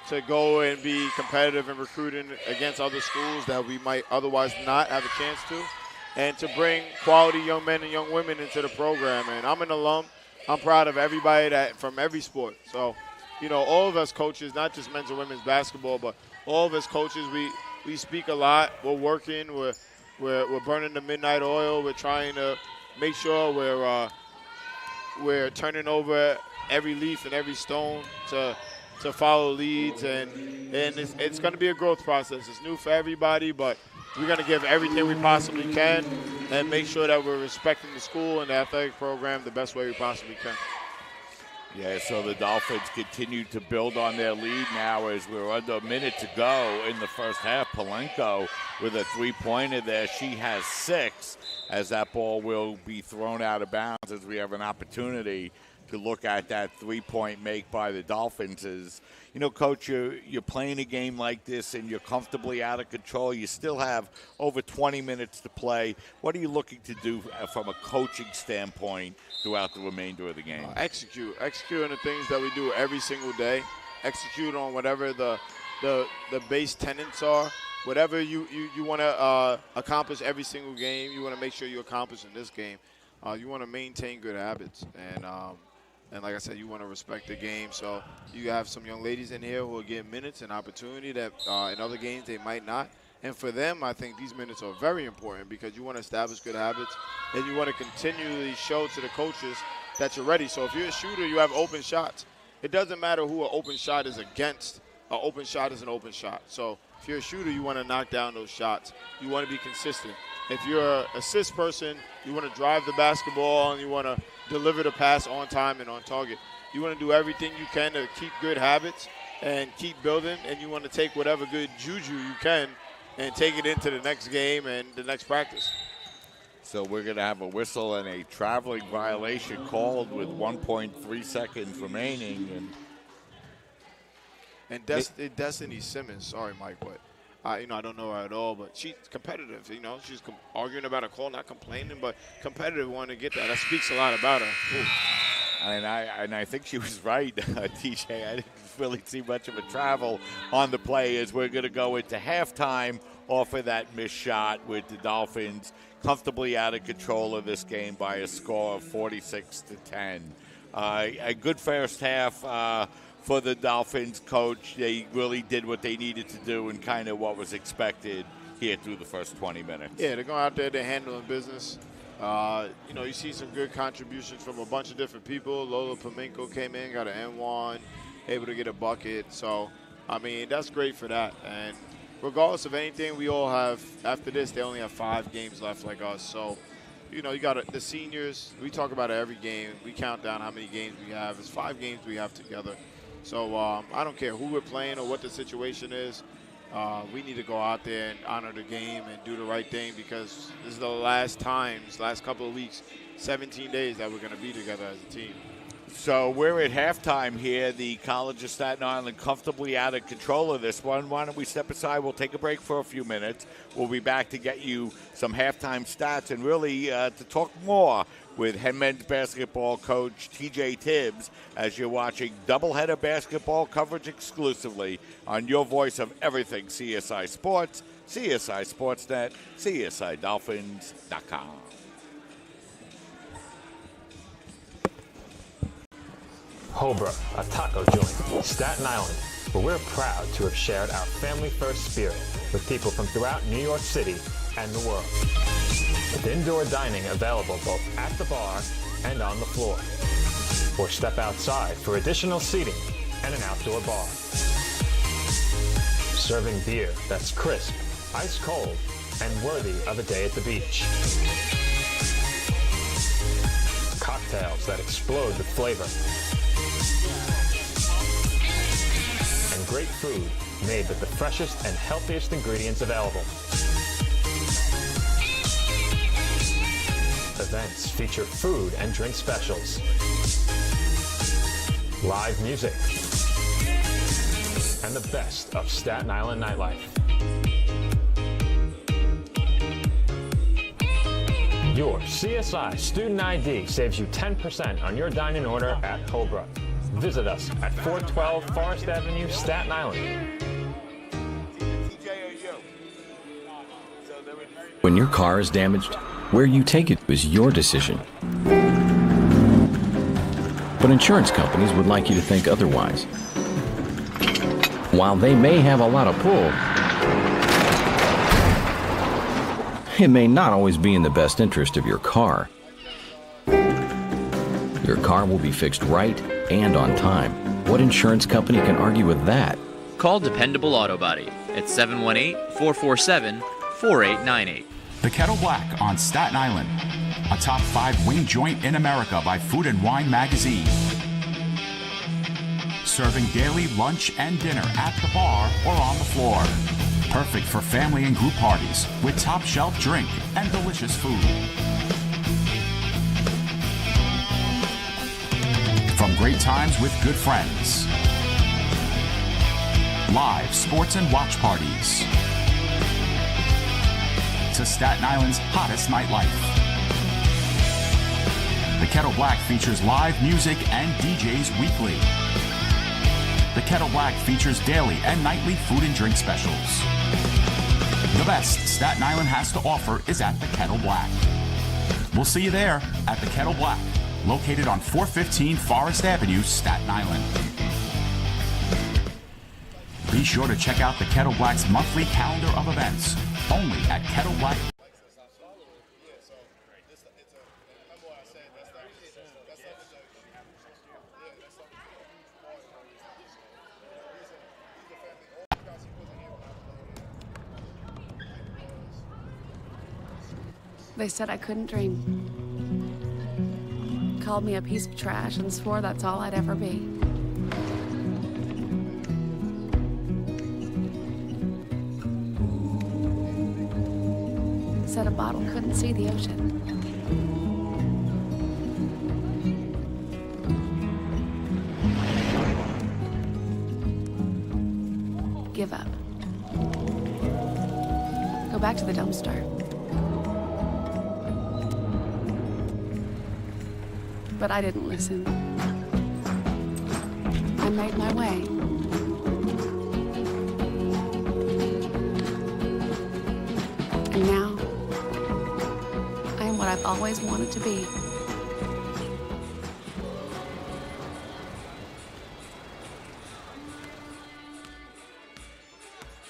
to go and be competitive in recruiting against other schools that we might otherwise not have a chance to, and to bring quality young men and young women into the program. And I'm an alum. I'm proud of everybody from every sport. So, all of us coaches, not just men's and women's basketball, but all of us coaches, we speak a lot. We're working. We're burning the midnight oil. We're trying to make sure we're turning over every leaf and every stone to follow leads, and it's going to be a growth process. It's new for everybody, but we're going to give everything we possibly can and make sure that we're respecting the school and the athletic program the best way we possibly can. Yeah, so the Dolphins continue to build on their lead now as we're under a minute to go in the first half. Palenko with a three-pointer there. She has 6 as that ball will be thrown out of bounds as we have an opportunity to look at that three-point make by the Dolphins. Is, Coach, you're playing a game like this and you're comfortably out of control. You still have over 20 minutes to play. What are you looking to do from a coaching standpoint throughout the remainder of the game? Execute on the things that we do every single day. Execute on whatever the base tenets are. Whatever you want to accomplish every single game, you want to make sure you accomplish in this game. You want to maintain good habits, and like I said, you want to respect the game. So you have some young ladies in here who will get minutes and opportunity that in other games they might not. And for them, I think these minutes are very important because you want to establish good habits and you want to continually show to the coaches that you're ready. So if you're a shooter, you have open shots. It doesn't matter who an open shot is against. An open shot is an open shot. So if you're a shooter, you want to knock down those shots. You want to be consistent. If you're an assist person, you want to drive the basketball and you want to deliver the pass on time and on target. You want to do everything you can to keep good habits and keep building, and you want to take whatever good juju you can and take it into the next game and the next practice. So we're going to have a whistle and a traveling violation called with 1.3 seconds remaining. And Destiny Simmons, sorry, Mike, but I don't know her at all, but she's competitive. She's arguing about a call, not complaining, but competitive, wanting to get that. That speaks a lot about her. Ooh. And I think she was right, TJ. I didn't really see much of a travel on the play as we're going to go into halftime off of that missed shot with the Dolphins comfortably out of control of this game by a score of 46-10. A good first half for the Dolphins, Coach. They really did what they needed to do and kind of what was expected here through the first 20 minutes. Yeah, they're going out there, they're handling business. You see some good contributions from a bunch of different people. Lola Palenko came in, got an N1, able to get a bucket. So, that's great for that. And regardless of anything, we all have, after this, they only have 5 games left like us. So, you got the seniors. We talk about it every game. We count down how many games we have. It's 5 games we have together. So I don't care who we're playing or what the situation is. We need to go out there and honor the game and do the right thing because this is the last couple of weeks, 17 days that we're going to be together as a team. So we're at halftime here. The College of Staten Island comfortably out of control of this one. Why don't we step aside? We'll take a break for a few minutes. We'll be back to get you some halftime stats and really to talk more with head men's basketball coach TJ Tibbs as you're watching doubleheader basketball coverage exclusively on your voice of everything CSI Sports, CSI Sportsnet, CSIDolphins.com. Hobra, a taco joint, Staten Island, where we're proud to have shared our family-first spirit with people from throughout New York City and the world. With indoor dining available both at the bar and on the floor. Or step outside for additional seating and an outdoor bar. Serving beer that's crisp, ice cold, and worthy of a day at the beach. Cocktails that explode with flavor. And great food made with the freshest and healthiest ingredients available. Events feature food and drink specials, live music, and the best of Staten Island nightlife. Your CSI Student ID saves you 10% on your dining order at Cobra. Visit us at 412 Forest Avenue, Staten Island. When your car is damaged, where you take it is your decision. But insurance companies would like you to think otherwise. While they may have a lot of pull, it may not always be in the best interest of your car. Your car will be fixed right and on time. What insurance company can argue with that? Call Dependable Auto Body at 718-447-4898. The Kettle Black on Staten Island, a top 5 wing joint in America by Food and Wine magazine. Serving daily lunch and dinner at the bar or on the floor. Perfect for family and group parties with top shelf drink and delicious food. From great times with good friends. Live sports and watch parties. To Staten Island's hottest nightlife. The Kettle Black features live music and DJs weekly. The Kettle Black features daily and nightly food and drink specials. The best Staten Island has to offer is at the Kettle Black. We'll see you there at the Kettle Black, located on 415 Forest Avenue, Staten Island. Be sure to check out the Kettle Black's monthly calendar of events, only at Kettle Black. They said I couldn't dream. Called me a piece of trash and swore that's all I'd ever be. Said a bottle couldn't see the ocean. Give up. Go back to the dumpster. But I didn't listen. I made my way. And now, I am what I've always wanted to be.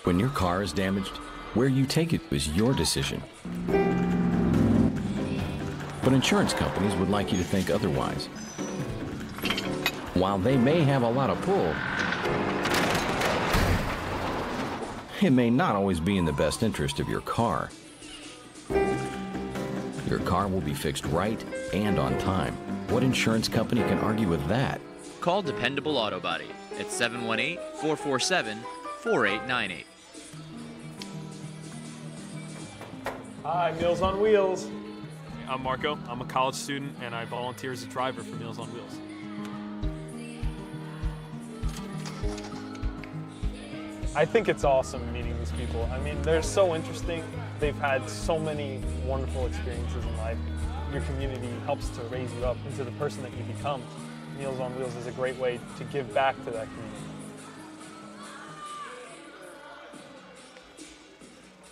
When your car is damaged, where you take it is your decision. But insurance companies would like you to think otherwise. While they may have a lot of pull, it may not always be in the best interest of your car. Your car will be fixed right and on time. What insurance company can argue with that? Call Dependable Auto Body at 718-447-4898. Hi, Meals on Wheels. I'm Marco. I'm a college student, and I volunteer as a driver for Meals on Wheels. I think it's awesome meeting these people. I mean, they're so interesting. They've had so many wonderful experiences in life. Your community helps to raise you up into the person that you become. Meals on Wheels is a great way to give back to that community.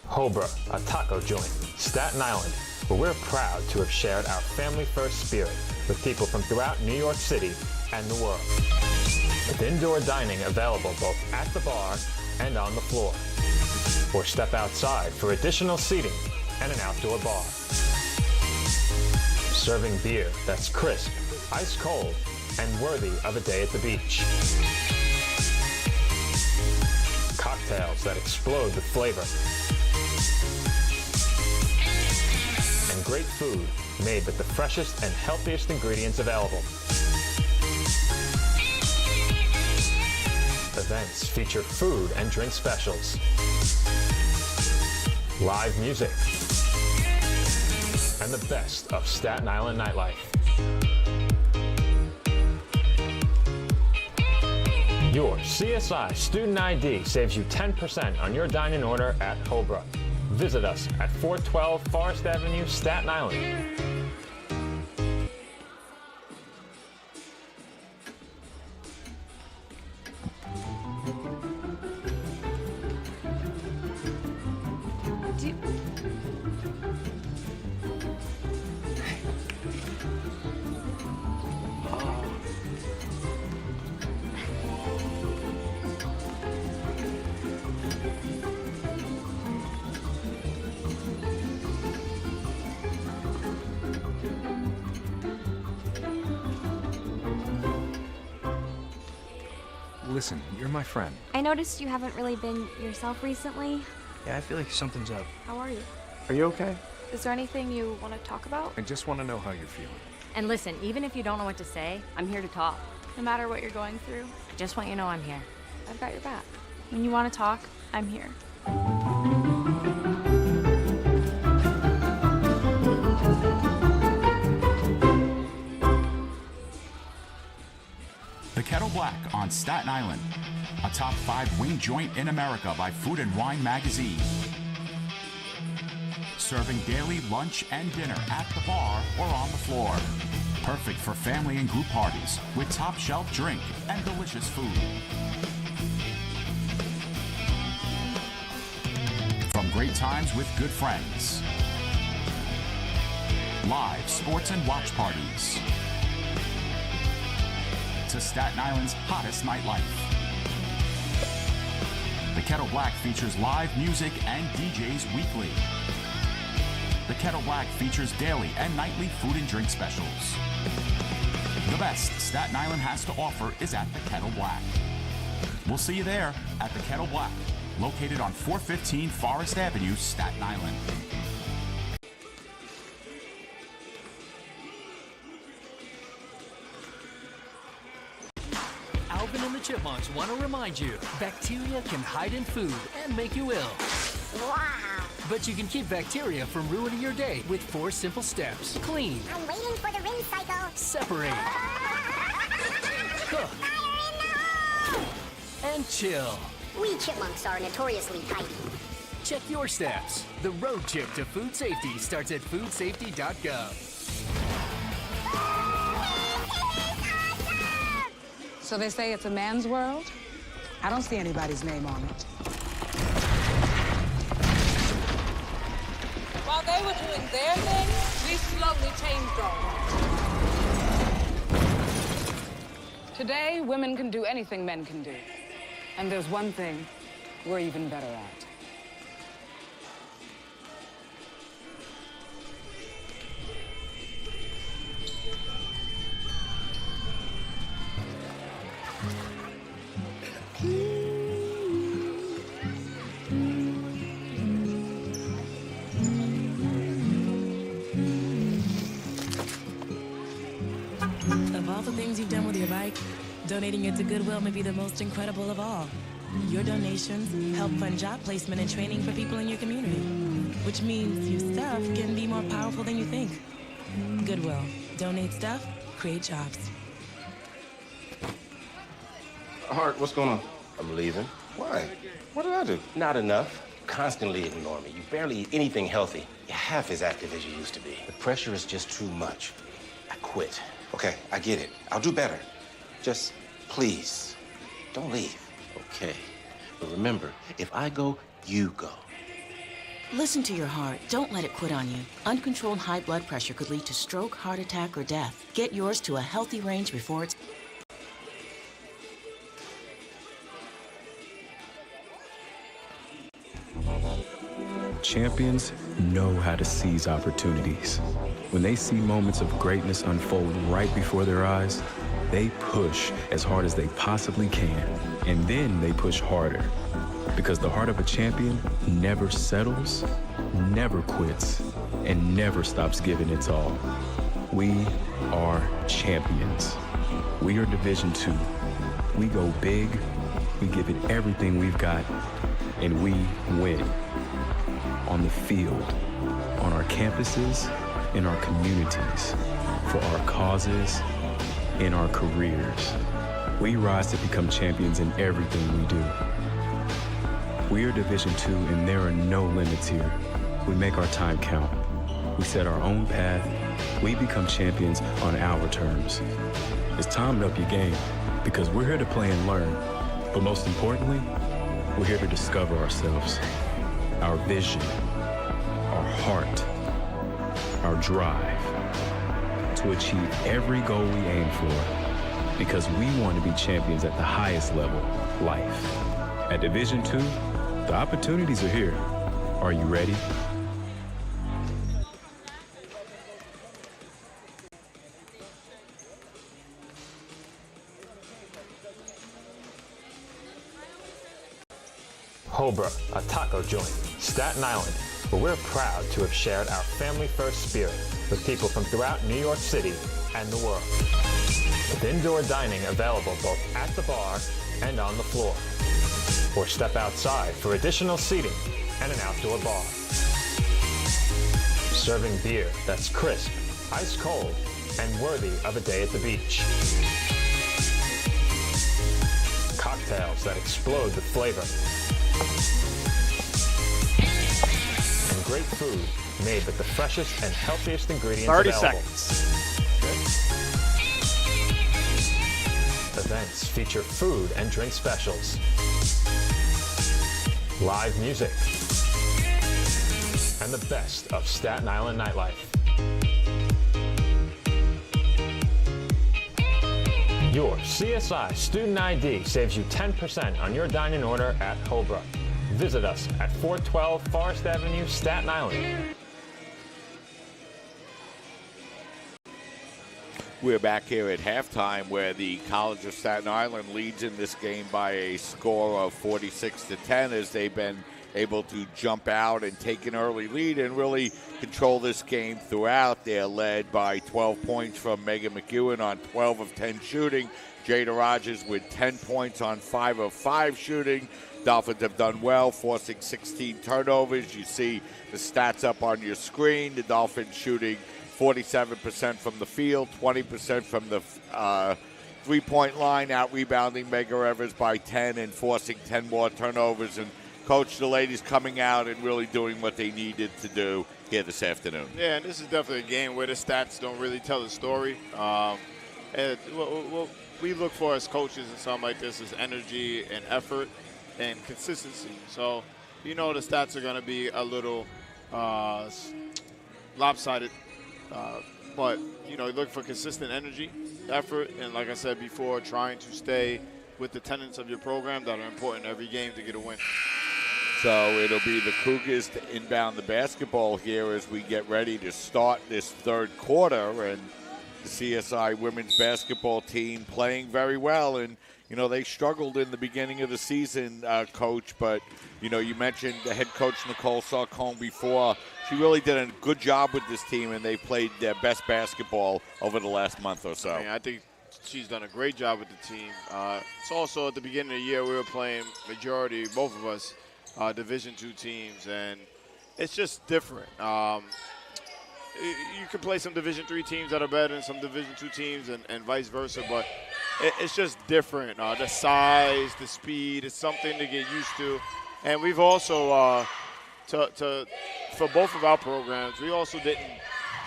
Cobra, a taco joint, Staten Island, where we're proud to have shared our family-first spirit with people from throughout New York City and the world. With indoor dining available both at the bar and on the floor. Or step outside for additional seating and an outdoor bar. Serving beer that's crisp, ice cold, and worthy of a day at the beach. cocktails that explode with flavor. And great food made with the freshest and healthiest ingredients available. Events feature food and drink specials, live music, and the best of Staten Island nightlife. Your CSI Student ID saves you 10% on your dining order at Hobra. Visit us at 412 Forest Avenue, Staten Island. Listen, you're my friend. I noticed you haven't really been yourself recently. Yeah, I feel like something's up. How are you? Are you okay? Is there anything you want to talk about? I just want to know how you're feeling. And listen, even if you don't know what to say, I'm here to talk. No matter what you're going through, I just want you to know I'm here. I've got your back. When you want to talk, I'm here. The Kettle Black on Staten Island, a top 5 wing joint in America by Food and Wine magazine. Serving daily lunch and dinner at the bar or on the floor. Perfect for family and group parties with top shelf drink and delicious food. From great times with good friends. Live sports and watch parties. To Staten Island's hottest nightlife. The Kettle Black features live music and DJs weekly. The Kettle Black features daily and nightly food and drink specials. The best Staten Island has to offer is at the Kettle Black. We'll see you there at the Kettle Black, located on 415 Forest Avenue, Staten Island. Alvin and the Chipmunks want to remind you, bacteria can hide in food and make you ill. Wow. But you can keep bacteria from ruining your day with 4 simple steps. Clean. I'm waiting for the rinse cycle. Separate. Cook. Fire in the hole! And chill. We chipmunks are notoriously tidy. Check your steps. The road trip to food safety starts at foodsafety.gov. So they say it's a man's world? I don't see anybody's name on it. While they were doing their thing, we slowly tamed them. Today, women can do anything men can do. And there's one thing we're even better at. Of all the things you've done with your bike, donating it to Goodwill may be the most incredible of all. Your donations help fund job placement and training for people in your community, which means your stuff can be more powerful than you think. Goodwill. Donate stuff, create jobs. Hart, what's going on? I'm leaving. Why? What did I do? Not enough. You constantly ignore me. You barely eat anything healthy. You're half as active as you used to be. The pressure is just too much. I quit. Okay, I get it. I'll do better. Just, please, don't leave. Okay. But remember, if I go, you go. Listen to your heart. Don't let it quit on you. Uncontrolled high blood pressure could lead to stroke, heart attack, or death. Get yours to a healthy range before it's... Champions know how to seize opportunities. When they see moments of greatness unfold right before their eyes, they push as hard as they possibly can, and then they push harder. Because the heart of a champion never settles, never quits, and never stops giving its all. We are champions. We are Division II. We go big, we give it everything we've got, and we win. On the field, on our campuses, in our communities, for our causes, in our careers. We rise to become champions in everything we do. We are Division II, and there are no limits here. We make our time count. We set our own path. We become champions on our terms. It's time to up your game, because we're here to play and learn. But most importantly, we're here to discover ourselves, our vision, our heart, our drive, to achieve every goal we aim for, because we want to be champions at the highest level, life. At Division II, the opportunities are here. Are you ready? Cobra, a taco joint, Staten Island, where we're proud to have shared our family-first spirit with people from throughout New York City and the world. With indoor dining available both at the bar and on the floor. Or step outside for additional seating and an outdoor bar. Serving beer that's crisp, ice cold, and worthy of a day at the beach. Cocktails that explode with flavor. And great food made with the freshest and healthiest ingredients 30 available. seconds. Events feature food and drink specials, live music, and the best of Staten Island nightlife. Your CSI Student ID saves you 10% on your dining order at Cobra. Visit us at 412 Forest Avenue, Staten Island. We're back here at halftime where the College of Staten Island leads in this game by a score of 46-10 as they've been able to jump out and take an early lead and really control this game throughout. They're led by 12 points from Megan McEwen on 12 of 10 shooting. Jada Rogers with 10 points on 5 of 5 shooting. Dolphins have done well, forcing 16 turnovers. You see the stats up on your screen. The Dolphins shooting 47% from the field, 20% from the three-point line, out-rebounding Medgar Evers by 10 and forcing 10 more turnovers. And, Coach, the ladies coming out and really doing what they needed to do here this afternoon. Yeah, and this is definitely a game where the stats don't really tell the story. And what we look for as coaches in something like this is energy and effort and consistency. So, the stats are going to be a little lopsided. But, you look for consistent energy, effort, and like I said before, trying to stay with the tenets of your program that are important every game to get a win. So it'll be the Cougars to inbound the basketball here as we get ready to start this third quarter. And the CSI women's basketball team playing very well. And, they struggled in the beginning of the season, Coach, but, you mentioned the head coach Nicole Sarcone before. She really did a good job with this team, and they played their best basketball over the last month or so. I think she's done a great job with the team. It's also at the beginning of the year we were playing majority, both of us, Division II teams, and it's just different. You can play some Division III teams that are better than some Division II teams and vice versa, but it's just different. The size, the speed, it's something to get used to. And we've also, for both of our programs, we also didn't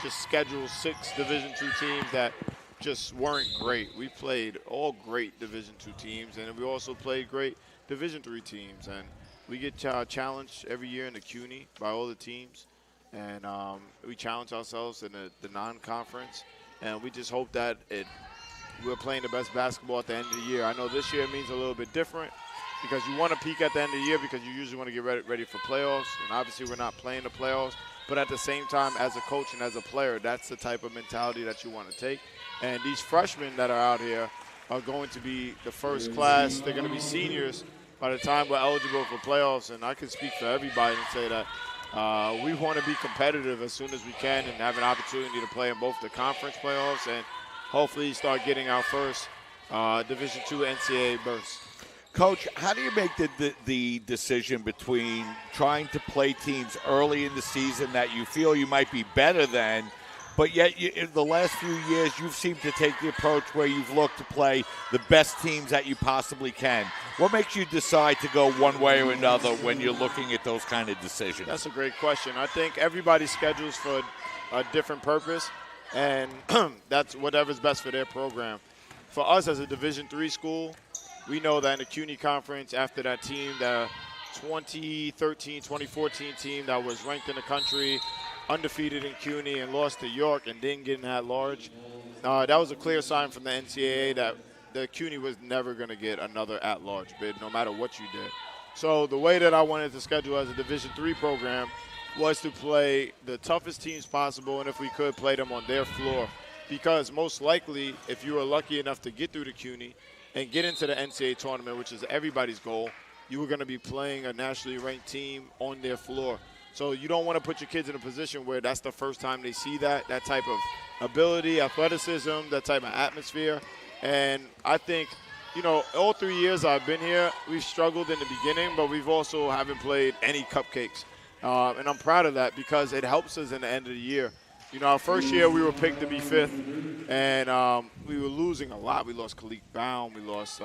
just schedule 6 Division II teams that just weren't great. We played all great Division II teams, and we also played great Division III teams. And we get challenged every year in the CUNY by all the teams. And we challenge ourselves in the non-conference. And we just hope that we're playing the best basketball at the end of the year. I know this year means a little bit different because you want to peak at the end of the year because you usually want to get ready for playoffs. And obviously we're not playing the playoffs. But at the same time, as a coach and as a player, that's the type of mentality that you want to take. And these freshmen that are out here are going to be the first class. They're going to be seniors by the time we're eligible for playoffs, and I can speak for everybody and say that we want to be competitive as soon as we can and have an opportunity to play in both the conference playoffs and hopefully start getting our first Division II NCAA berths. Coach, how do you make the decision between trying to play teams early in the season that you feel you might be better than, but yet in the last few years you've seemed to take the approach where you've looked to play the best teams that you possibly can? What makes you decide to go one way or another when you're looking at those kind of decisions? That's a great question. I think everybody's schedules for a different purpose, and that's whatever's best for their program. For us as a Division III school, we know that in the CUNY Conference, after that team, the 2013, 2014 team that was ranked in the country, undefeated in CUNY and lost to York and didn't get in that large, that was a clear sign from the NCAA that the CUNY was never going to get another at-large bid, no matter what you did. So the way that I wanted to schedule as a Division III program was to play the toughest teams possible, and if we could, play them on their floor. Because most likely, if you were lucky enough to get through the CUNY and get into the NCAA tournament, which is everybody's goal, you were going to be playing a nationally ranked team on their floor. So you don't want to put your kids in a position where that's the first time they see that type of ability, athleticism, that type of atmosphere. And I think, all 3 years I've been here, we've struggled in the beginning, but we've also haven't played any cupcakes. And I'm proud of that because it helps us in the end of the year. Our first year we were picked to be fifth, and we were losing a lot. We lost Kalik Baum. We lost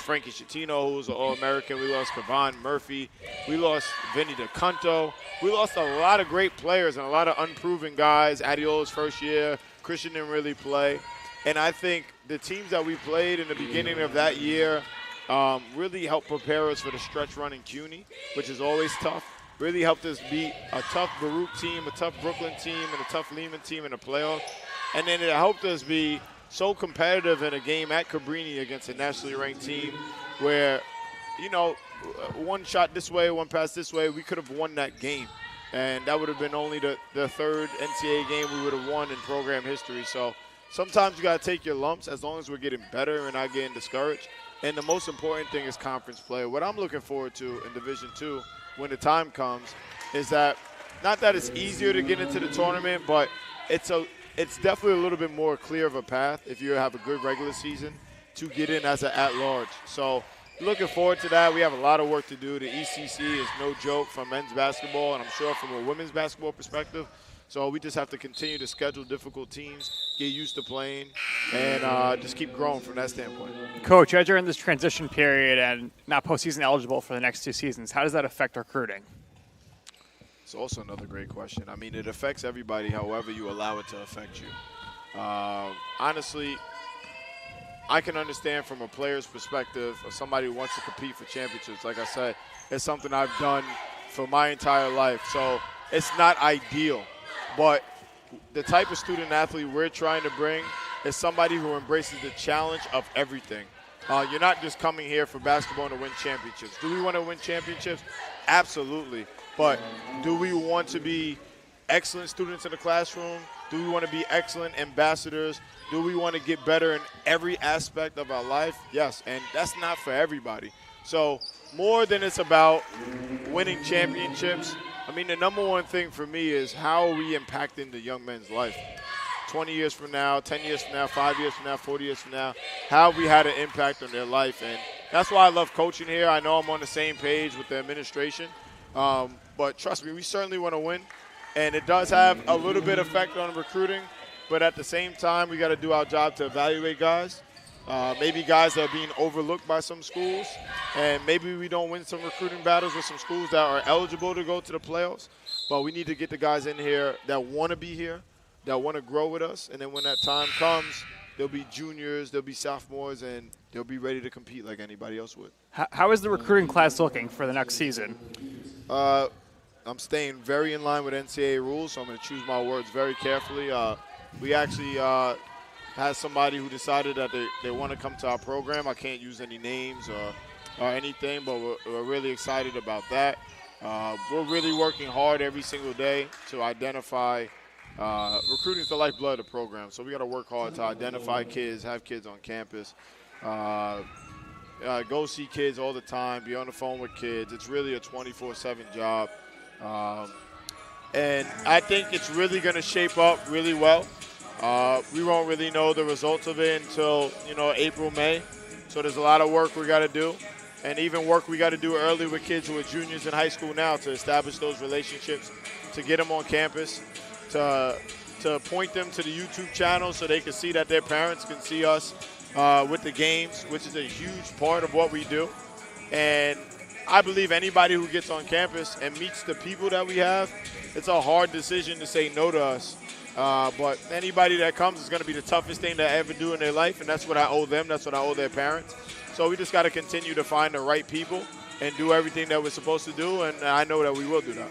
Frankie Chatino, who was an All-American. We lost Kavan Murphy. We lost Vinny DeCunto. We lost a lot of great players and a lot of unproven guys. Adiola's first year. Christian didn't really play. And I think the teams that we played in the beginning of that year really helped prepare us for the stretch run in CUNY, which is always tough. Really helped us beat a tough Baruch team, a tough Brooklyn team, and a tough Lehman team in the playoffs. And then it helped us be so competitive in a game at Cabrini against a nationally ranked team where, one shot this way, one pass this way, we could have won that game. And that would have been only the third NCAA game we would have won in program history. So sometimes you got to take your lumps as long as we're getting better and not getting discouraged. And the most important thing is conference play. What I'm looking forward to in Division II when the time comes is that, not that it's easier to get into the tournament, but it's definitely a little bit more clear of a path if you have a good regular season to get in as an at-large. So looking forward to that. We have a lot of work to do. The ECC is no joke from men's basketball, and I'm sure from a women's basketball perspective. So we just have to continue to schedule difficult teams, get used to playing, and just keep growing from that standpoint. Coach, as you're in this transition period and not postseason eligible for the next 2 seasons, how does that affect recruiting? It's also another great question. I mean, it affects everybody however you allow it to affect you. Honestly, I can understand from a player's perspective of somebody who wants to compete for championships. Like I said, it's something I've done for my entire life. So it's not ideal. But the type of student athlete we're trying to bring is somebody who embraces the challenge of everything. You're not just coming here for basketball to win championships. Do we want to win championships? Absolutely. But do we want to be excellent students in the classroom? Do we want to be excellent ambassadors? Do we want to get better in every aspect of our life? Yes, and that's not for everybody. So more than it's about winning championships, I mean, the number one thing for me is how are we impacting the young men's life? 20 years from now, 10 years from now, 5 years from now, 40 years from now, how have we had an impact on their life? And that's why I love coaching here. I know I'm on the same page with the administration. But trust me, we certainly want to win. And it does have a little bit of effect on recruiting. But at the same time, we got to do our job to evaluate guys. Maybe guys that are being overlooked by some schools. And maybe we don't win some recruiting battles with some schools that are eligible to go to the playoffs. But we need to get the guys in here that want to be here, that want to grow with us. And then when that time comes, they'll be juniors, they'll be sophomores, and they'll be ready to compete like anybody else would. How is the recruiting class looking for the next season? I'm staying very in line with NCAA rules, so I'm going to choose my words very carefully. We actually had somebody who decided that they want to come to our program. I can't use any names or anything, but we're really excited about that. We're really working hard every single day to identify recruiting is the lifeblood of the program, so we got to work hard to identify kids, have kids on campus. go see kids all the time, be on the phone with kids. It's really a 24/7 job. And I think it's really going to shape up really well. We won't really know the results of it until, April, May. So there's a lot of work we got to do, and even work we got to do early with kids who are juniors in high school now to establish those relationships, to get them on campus, to point them to the YouTube channel so they can see that their parents can see us with the games, which is a huge part of what we do. And I believe anybody who gets on campus and meets the people that we have, it's a hard decision to say no to us. But anybody that comes is going to be the toughest thing they ever do in their life, and that's what I owe them. That's what I owe their parents. So we just got to continue to find the right people and do everything that we're supposed to do, and I know that we will do that.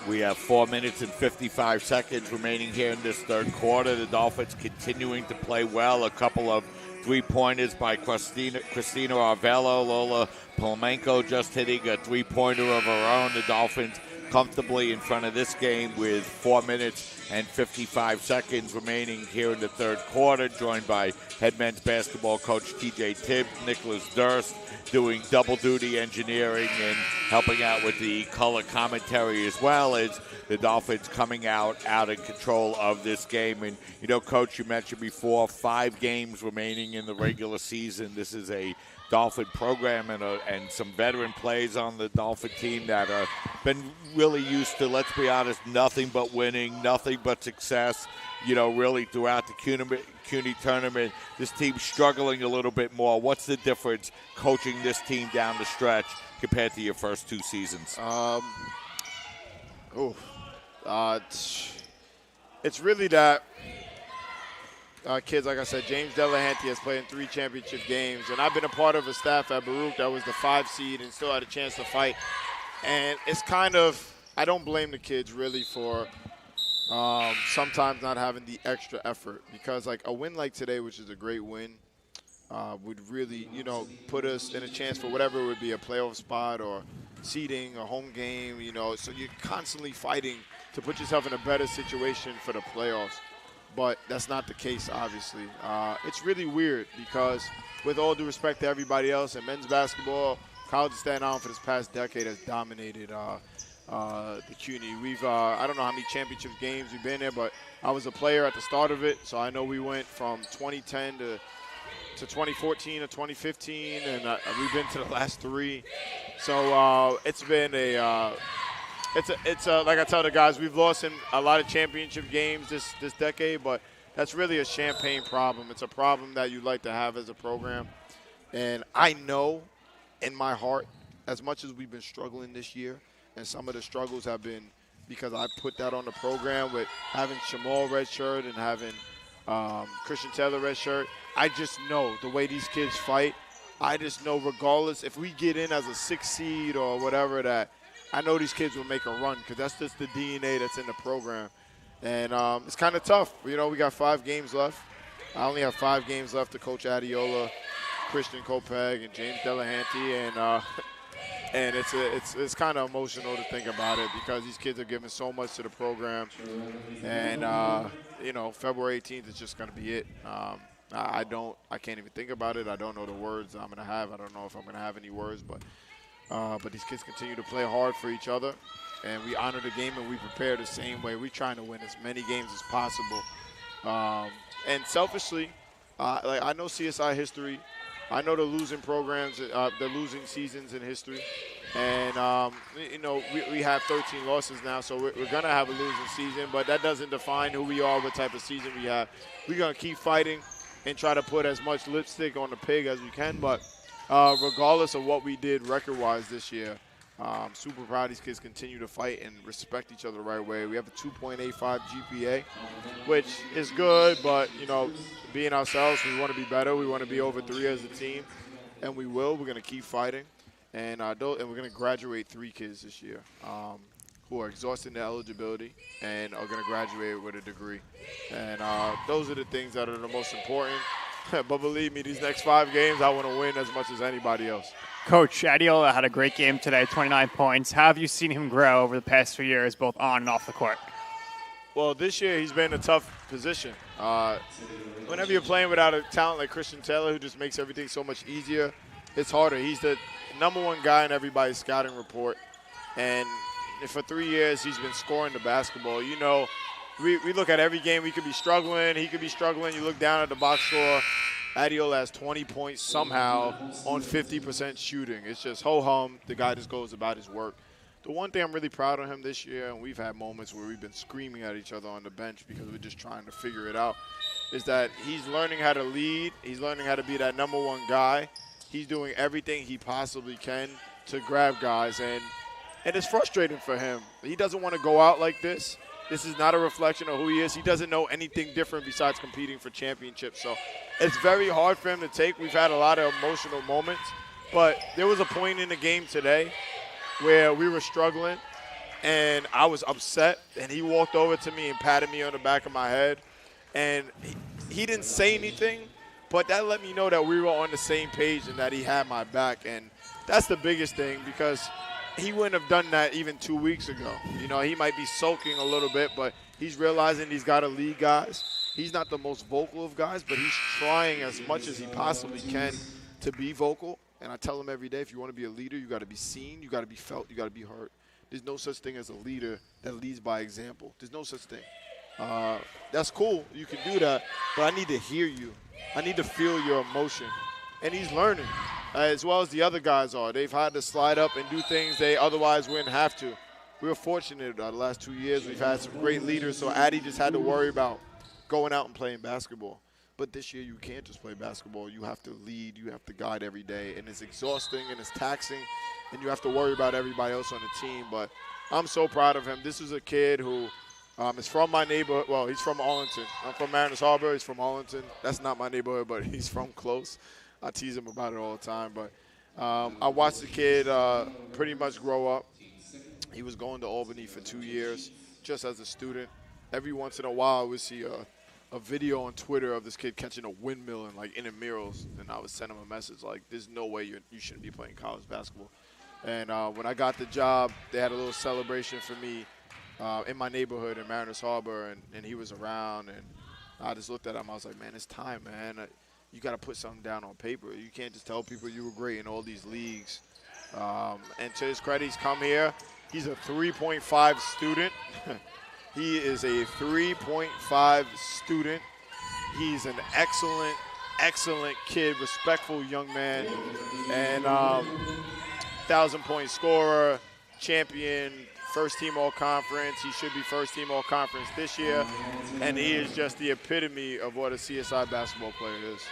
We have 4 minutes and 55 seconds remaining here in this third quarter. The Dolphins continuing to play well. A couple of three-pointers by Christina Arvello. Lola Palamenko just hitting a three-pointer of her own. The Dolphins comfortably in front of this game with 4 minutes and 55 seconds remaining here in the third quarter, joined by head men's basketball coach T.J. Tibbs, Nicholas Durst, doing double-duty engineering and helping out with the color commentary, as well as the Dolphins coming out in control of this game. And, Coach, you mentioned before, 5 games remaining in the regular season. This is a Dolphin program and some veteran players on the Dolphin team that have been really used to, let's be honest, nothing but winning, nothing but success, really throughout the CUNY tournament. This team's struggling a little bit more. What's the difference coaching this team down the stretch compared to your first 2 seasons? It's really that kids, like I said, James Delahanty has played in 3 championship games, and I've been a part of a staff at Baruch that was the 5 seed and still had a chance to fight. And it's kind of, I don't blame the kids really for sometimes not having the extra effort, because like a win like today, which is a great win, would really, put us in a chance for whatever it would be, a playoff spot or seeding, a home game, so you're constantly fighting to put yourself in a better situation for the playoffs. But that's not the case, obviously. It's really weird because, with all due respect to everybody else, in men's basketball, College of Staten Island for this past decade has dominated the CUNY. We've I don't know how many championship games we've been there, but I was a player at the start of it, so I know we went from 2010 to 2014 to 2015, and we've been to the last 3. So it's been It's like I tell the guys, we've lost in a lot of championship games this decade, but that's really a champagne problem. It's a problem that you'd like to have as a program. And I know in my heart, as much as we've been struggling this year, and some of the struggles have been because I put that on the program with having Shamal redshirt and having Christian Taylor redshirt, I just know the way these kids fight. I just know regardless, if we get in as a 6 seed or whatever, that I know these kids will make a run because that's just the DNA that's in the program. And it's kind of tough. We got 5 games left. I only have 5 games left to coach Adiola, Christian Kopeg, and James Delahanty. And it's kind of emotional to think about it because these kids are giving so much to the program. And, February 18th is just going to be it. I can't even think about it. I don't know the words I'm going to have. I don't know if I'm going to have any words, but these kids continue to play hard for each other, and we honor the game and we prepare the same way. We're trying to win as many games as possible. And selfishly, I know CSI history. I know the losing programs, the losing seasons in history. And, we have 13 losses now, so we're going to have a losing season, but that doesn't define who we are, what type of season we have. We're going to keep fighting and try to put as much lipstick on the pig as we can, but regardless of what we did record-wise this year, super proud these kids continue to fight and respect each other the right way. We have a 2.85 GPA, which is good, but, being ourselves, we want to be better. We want to be over 3 as a team, and we will. We're going to keep fighting, and we're going to graduate 3 kids this year who are exhausting their eligibility and are going to graduate with a degree. And those are the things that are the most important. But believe me, these next 5 games, I want to win as much as anybody else. Coach, Adiola had a great game today, 29 points. How have you seen him grow over the past few years, both on and off the court? Well, this year he's been in a tough position. Whenever you're playing without a talent like Christian Taylor, who just makes everything so much easier, it's harder. He's the number one guy in everybody's scouting report. And for 3 years, he's been scoring the basketball. You know, we look at every game. We could be struggling. He could be struggling. You look down at the box score. Adiola has 20 points somehow on 50% shooting. It's just ho-hum. The guy just goes about his work. The one thing I'm really proud of him this year, and we've had moments where we've been screaming at each other on the bench because we're just trying to figure it out, is that he's learning how to lead. He's learning how to be that number one guy. He's doing everything he possibly can to grab guys, and it's frustrating for him. He doesn't want to go out like this. This is not a reflection of who he is. He doesn't know anything different besides competing for championships. So it's very hard for him to take. We've had a lot of emotional moments, but there was a point in the game today where we were struggling, and I was upset, and he walked over to me and patted me on the back of my head, and he didn't say anything, but that let me know that we were on the same page and that he had my back, and that's the biggest thing because he wouldn't have done that even 2 weeks ago. You know, he might be sulking a little bit, but he's realizing he's got to lead guys. He's not the most vocal of guys, but he's trying as much as he possibly can to be vocal. And I tell him every day, if you want to be a leader, you got to be seen, you got to be felt, you got to be heard. There's no such thing as a leader that leads by example. There's no such thing. That's cool. You can do that, but I need to hear you. I need to feel your emotion. And he's learning, as well as the other guys are. They've had to slide up and do things they otherwise wouldn't have to. We were fortunate the last 2 years. We've had some great leaders, so Addy just had to worry about going out and playing basketball. But this year you can't just play basketball. You have to lead. You have to guide every day. And it's exhausting and it's taxing, and you have to worry about everybody else on the team. But I'm so proud of him. This is a kid who is from my neighborhood. Well, he's from Arlington. I'm from Mariners Harbor. He's from Arlington. That's not my neighborhood, but he's from close. I tease him about it all the time. But I watched the kid pretty much grow up. He was going to Albany for 2 years just as a student. Every once in a while I would see a video on Twitter of this kid catching a windmill and like intramurals, and I would send him a message like, there's no way you shouldn't be playing college basketball. And when I got the job, they had a little celebration for me in my neighborhood in Mariners Harbor, and he was around, and I just looked at him. I was like, man, it's time, man. You got to put something down on paper. You can't just tell people you were great in all these leagues. And to his credit, he's come here. He's a 3.5 student. He is a 3.5 student. He's an excellent, excellent kid, respectful young man, and 1,000-point scorer, champion, first-team all-conference. He should be first-team all-conference this year, and he is just the epitome of what a CSI basketball player is.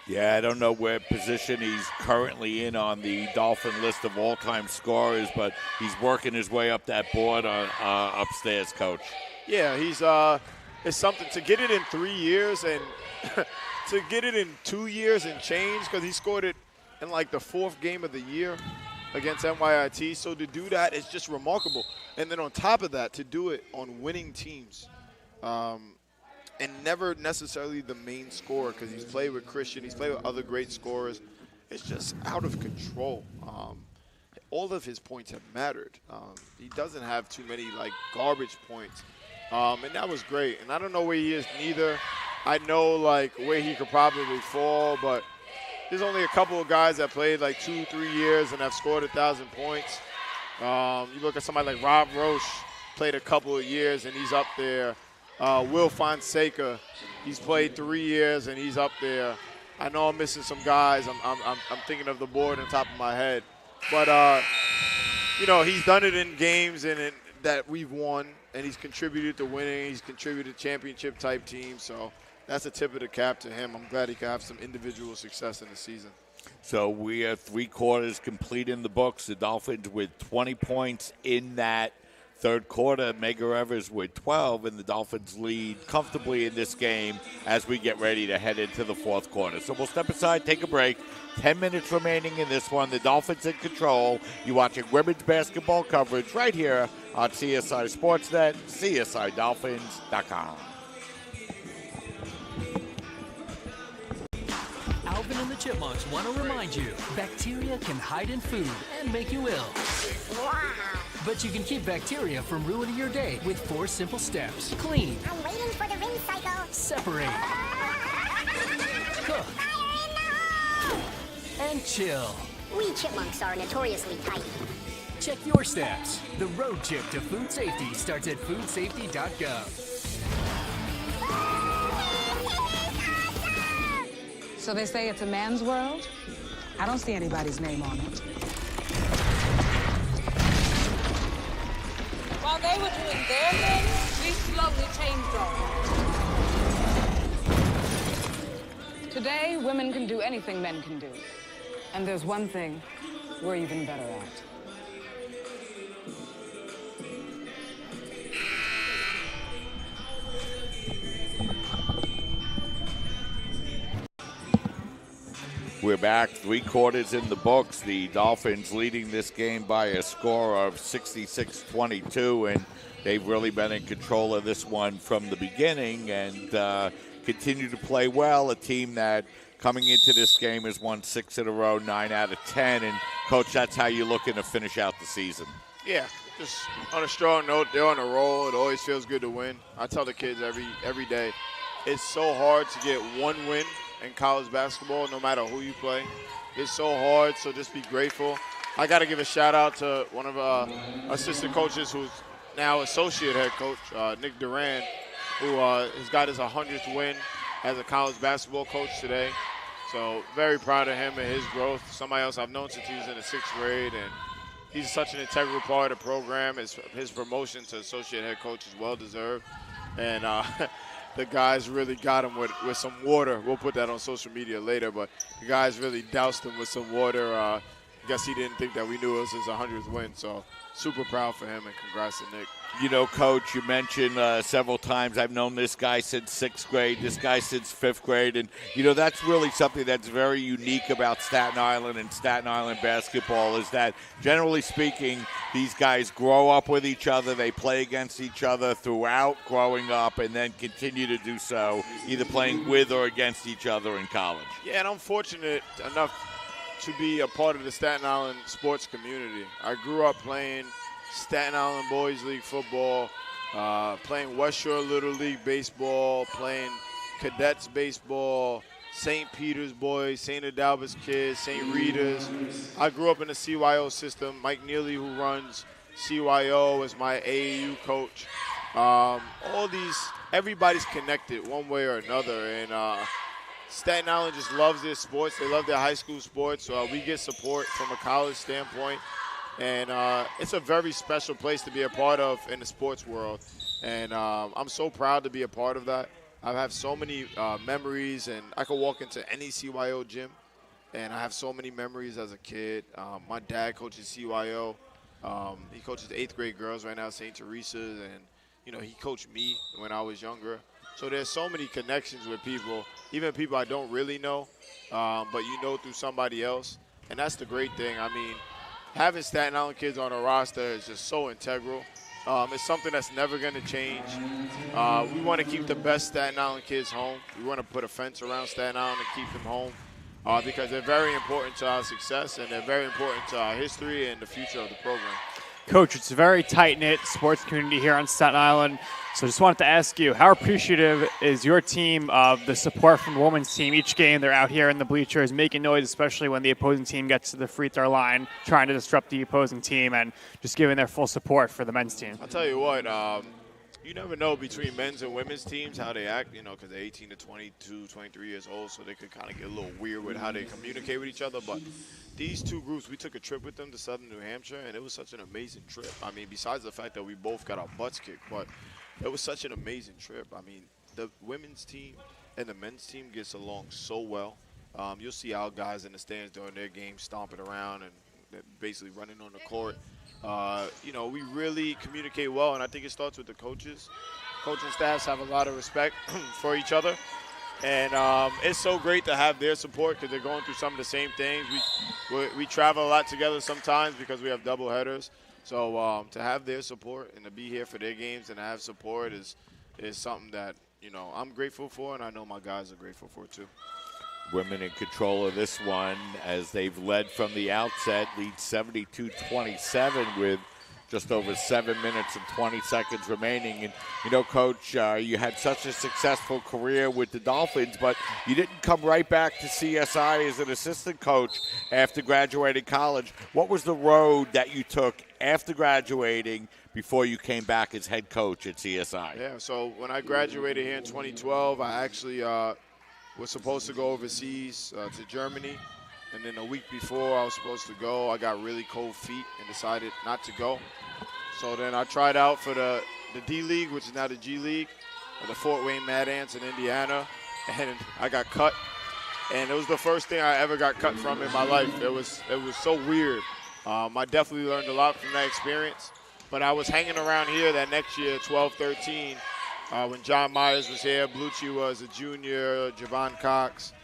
Yeah, I don't know what position he's currently in on the Dolphin list of all-time scorers, but he's working his way up that board upstairs, Coach. Yeah, it's something to get it in 3 years and to get it in 2 years and change, because he scored it in like the fourth game of the year against NYIT. So to do that is just remarkable. And then on top of that, to do it on winning teams and never necessarily the main scorer, because he's played with Christian, he's played with other great scorers. It's just out of control. All of his points have mattered. He doesn't have too many like garbage points. And that was great. And I don't know where he is neither. I know like where he could probably fall, but there's only a couple of guys that played like 2-3 years and have scored 1,000 points. You look at somebody like Rob Roche, played a couple of years and he's up there. Will Fonseca, he's played 3 years and he's up there. I know I'm missing some guys. I'm thinking of the board on top of my head. But, you know, he's done it in games and that we've won, and he's contributed to winning. He's contributed to championship-type teams. So that's a tip of the cap to him. I'm glad he can have some individual success in the season. So we are 3 quarters complete in the books. The Dolphins with 20 points in that third quarter. Medgar Evers with 12, and the Dolphins lead comfortably in this game as we get ready to head into the fourth quarter. So we'll step aside, take a break. 10 minutes remaining in this one. The Dolphins in control. You're watching women's basketball coverage right here on CSI Sportsnet, CSIDolphins.com. Alvin and the Chipmunks want to remind you, bacteria can hide in food and make you ill. Wow. But you can keep bacteria from ruining your day with 4 simple steps. Clean. I'm waiting for the rinse cycle. Separate. Cook. And chill. We chipmunks are notoriously tight. Check your stats. The road trip to food safety starts at foodsafety.gov. So they say it's a man's world? I don't see anybody's name on it. While they were doing their thing, we slowly changed ours. Today, women can do anything men can do. And there's one thing we're even better at. We're back, 3 quarters in the books. The Dolphins leading this game by a score of 66-22, and they've really been in control of this one from the beginning and continue to play well. A team that coming into this game has won 6 in a row, 9 out of 10. And, Coach, that's how you're looking to finish out the season. Yeah, just on a strong note, they're on a roll. It always feels good to win. I tell the kids every day, it's so hard to get one win in college basketball, no matter who you play. It's so hard, so just be grateful. I got to give a shout-out to one of our assistant coaches who's now associate head coach, Nick Duran, who has got his 100th win as a college basketball coach today. So very proud of him and his growth. Somebody else I've known since he was in the 6th grade, and he's such an integral part of the program. His promotion to associate head coach is well-deserved. And the guys really got him with some water. We'll put that on social media later, but the guys really doused him with some water. I guess he didn't think that we knew it was his 100th win, so super proud for him, and congrats to Nick. You know, Coach, you mentioned several times I've known this guy since 6th grade, this guy since 5th grade, and, you know, that's really something that's very unique about Staten Island and Staten Island basketball is that, generally speaking, these guys grow up with each other, they play against each other throughout growing up, and then continue to do so, either playing with or against each other in college. Yeah, and I'm fortunate enough to be a part of the Staten Island sports community. I grew up playing Staten Island Boys League football, playing West Shore Little League baseball, playing cadets baseball, St. Peter's boys, St. Adalbert's kids, St. Rita's. I grew up in the CYO system. Mike Neely, who runs CYO, is my AAU coach. Everybody's connected one way or another, and Staten Island just loves their sports. They love their high school sports. We get support from a college standpoint. And it's a very special place to be a part of in the sports world. And I'm so proud to be a part of that. I have so many memories, and I could walk into any CYO gym, and I have so many memories as a kid. My dad coaches CYO. He coaches the 8th grade girls right now at St. Teresa's, and, you know, he coached me when I was younger. So there's so many connections with people, even people I don't really know, but you know through somebody else. And that's the great thing. I mean, having Staten Island kids on a roster is just so integral. It's something that's never going to change. We want to keep the best Staten Island kids home. We want to put a fence around Staten Island and keep them home because they're very important to our success, and they're very important to our history and the future of the program. Coach, it's a very tight-knit sports community here on Staten Island. So just wanted to ask you, how appreciative is your team of the support from the women's team? Each game they're out here in the bleachers making noise, especially when the opposing team gets to the free throw line, trying to disrupt the opposing team and just giving their full support for the men's team. I'll tell you what, you never know between men's and women's teams how they act, you know, because they're 18 to 22, 23 years old, so they could kind of get a little weird with how they communicate with each other. But these two groups, we took a trip with them to southern New Hampshire, and it was such an amazing trip. I mean, besides the fact that we both got our butts kicked, but it was such an amazing trip. I mean, the women's team and the men's team gets along so well. You'll see our guys in the stands during their games stomping around and basically running on the court. You know, we really communicate well, and I think it starts with the coaches. Coaching staffs have a lot of respect for each other, and it's so great to have their support because they're going through some of the same things. We travel a lot together sometimes because we have double headers. So to have their support and to be here for their games and to have support is something that, you know, I'm grateful for, and I know my guys are grateful for too. Women in control of this one as they've led from the outset, lead 72-27 with just over 7 minutes and 20 seconds remaining. And, you know, Coach, you had such a successful career with the Dolphins, but you didn't come right back to CSI as an assistant coach after graduating college. What was the road that you took after graduating before you came back as head coach at CSI? Yeah, so when I graduated here in 2012, I actually was supposed to go overseas to Germany. And then a week before I was supposed to go, I got really cold feet and decided not to go. So then I tried out for the D-League, which is now the G-League, the Fort Wayne Mad Ants in Indiana, and I got cut. And it was the first thing I ever got cut from in my life. It was so weird. I definitely learned a lot from that experience. But I was hanging around here that next year, 12-13, when John Myers was here, Blucci was a junior, Javon Cox.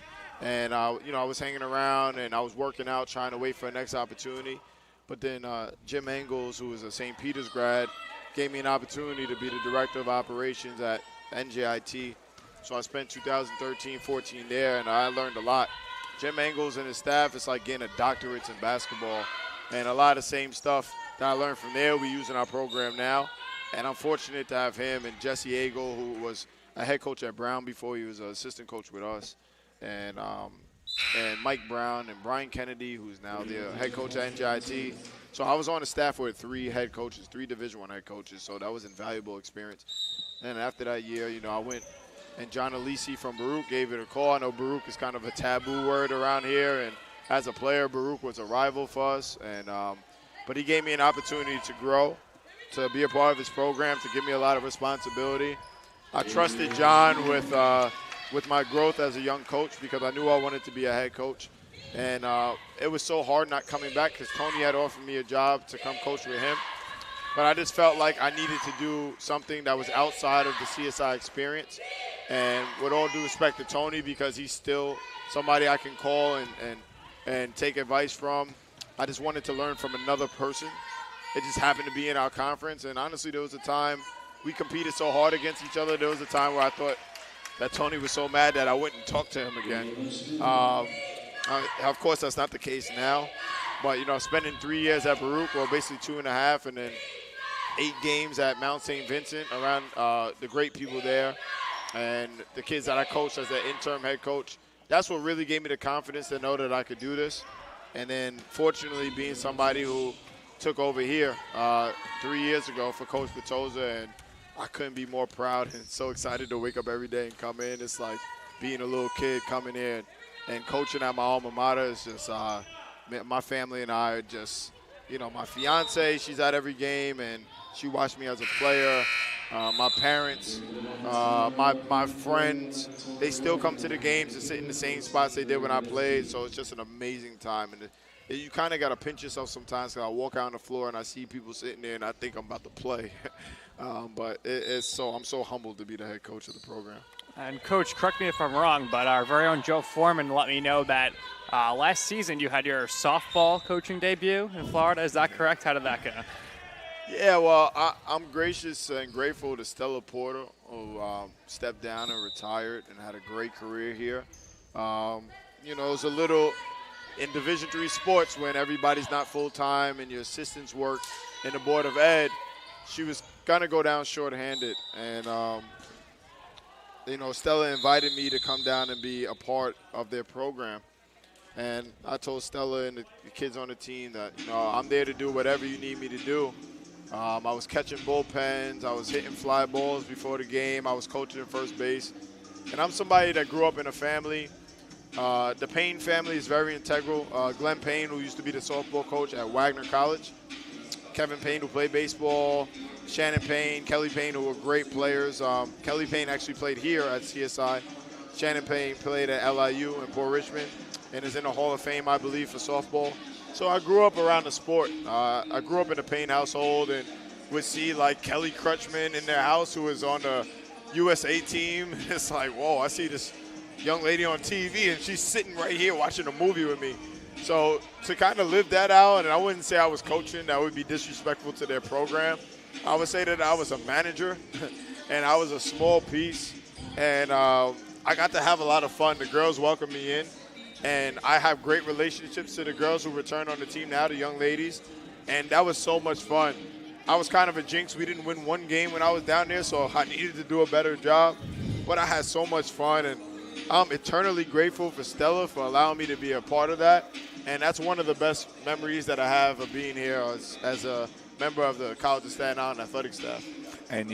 And, you know, I was hanging around and I was working out, trying to wait for the next opportunity. But then Jim Engels, who was a St. Peter's grad, gave me an opportunity to be the director of operations at NJIT. So I spent 2013-14 there, and I learned a lot. Jim Engels and his staff, it's like getting a doctorate in basketball. And a lot of the same stuff that I learned from there we use in our program now. And I'm fortunate to have him and Jesse Agel, who was a head coach at Brown before he was an assistant coach with us. And Mike Brown and Brian Kennedy, who's now the head coach at NJIT. So I was on the staff with 3 head coaches, 3 Division I head coaches, so that was an invaluable experience. And after that year, you know, I went, and John Alisi from Baruch gave it a call. I know Baruch is kind of a taboo word around here, and as a player, Baruch was a rival for us. And but he gave me an opportunity to grow, to be a part of his program, to give me a lot of responsibility. I trusted John with my growth as a young coach because I knew I wanted to be a head coach. And it was so hard not coming back because Tony had offered me a job to come coach with him. But I just felt like I needed to do something that was outside of the CSI experience. And with all due respect to Tony, because he's still somebody I can call and take advice from, I just wanted to learn from another person. It just happened to be in our conference. And honestly, there was a time we competed so hard against each other. There was a time where I thought that Tony was so mad that I wouldn't talk to him again. Of course, that's not the case now. But, you know, spending 3 years at Baruch, well, basically 2.5, and then 8 games at Mount St. Vincent around the great people there and the kids that I coached as the interim head coach, that's what really gave me the confidence to know that I could do this. And then, fortunately, being somebody who took over here 3 years ago for Coach Petoza, and I couldn't be more proud and so excited to wake up every day and come in. It's like being a little kid coming in and coaching at my alma mater is just my family and I are just, you know, my fiance, she's at every game and she watched me as a player. My parents, my friends, they still come to the games and sit in the same spots they did when I played. So it's just an amazing time. And you kind of got to pinch yourself sometimes because I walk out on the floor and I see people sitting there and I think I'm about to play. But I'm so humbled to be the head coach of the program. And, Coach, correct me if I'm wrong, but our very own Joe Foreman let me know that last season you had your softball coaching debut in Florida. Is that correct? How did that go? Yeah, well, I'm gracious and grateful to Stella Porter, who stepped down and retired and had a great career here. You know, it was a little in Division III sports when everybody's not full-time and your assistants work in the Board of Ed. She was going to go down short-handed. And, you know, Stella invited me to come down and be a part of their program. And I told Stella and the kids on the team that, you know, I'm there to do whatever you need me to do. I was catching bullpens. I was hitting fly balls before the game. I was coaching first base. And I'm somebody that grew up in a family. The Payne family is very integral. Glenn Payne, who used to be the softball coach at Wagner College. Kevin Payne, who played baseball. Shannon Payne, Kelly Payne, who were great players. Kelly Payne actually played here at CSI. Shannon Payne played at LIU in Port Richmond and is in the Hall of Fame, I believe, for softball. So I grew up around the sport. I grew up in a Payne household and would see, like, Kelly Crutchman in their house who was on the USA team. It's like, whoa, I see this young lady on TV, and she's sitting right here watching a movie with me. So to kind of live that out, and I wouldn't say I was coaching. That would be disrespectful to their program. I would say that I was a manager, and I was a small piece. And I got to have a lot of fun. The girls welcomed me in. And I have great relationships to the girls who return on the team now, the young ladies. And that was so much fun. I was kind of a jinx. We didn't win one game when I was down there, so I needed to do a better job. But I had so much fun, and I'm eternally grateful for Stella for allowing me to be a part of that. And that's one of the best memories that I have of being here as a member of the College of Staten Island athletic staff. And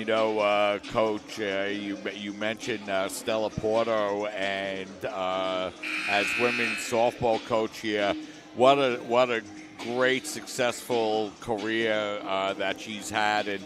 Coach, you mentioned Stella Porter, and as women's softball coach here, what a great successful career that she's had. And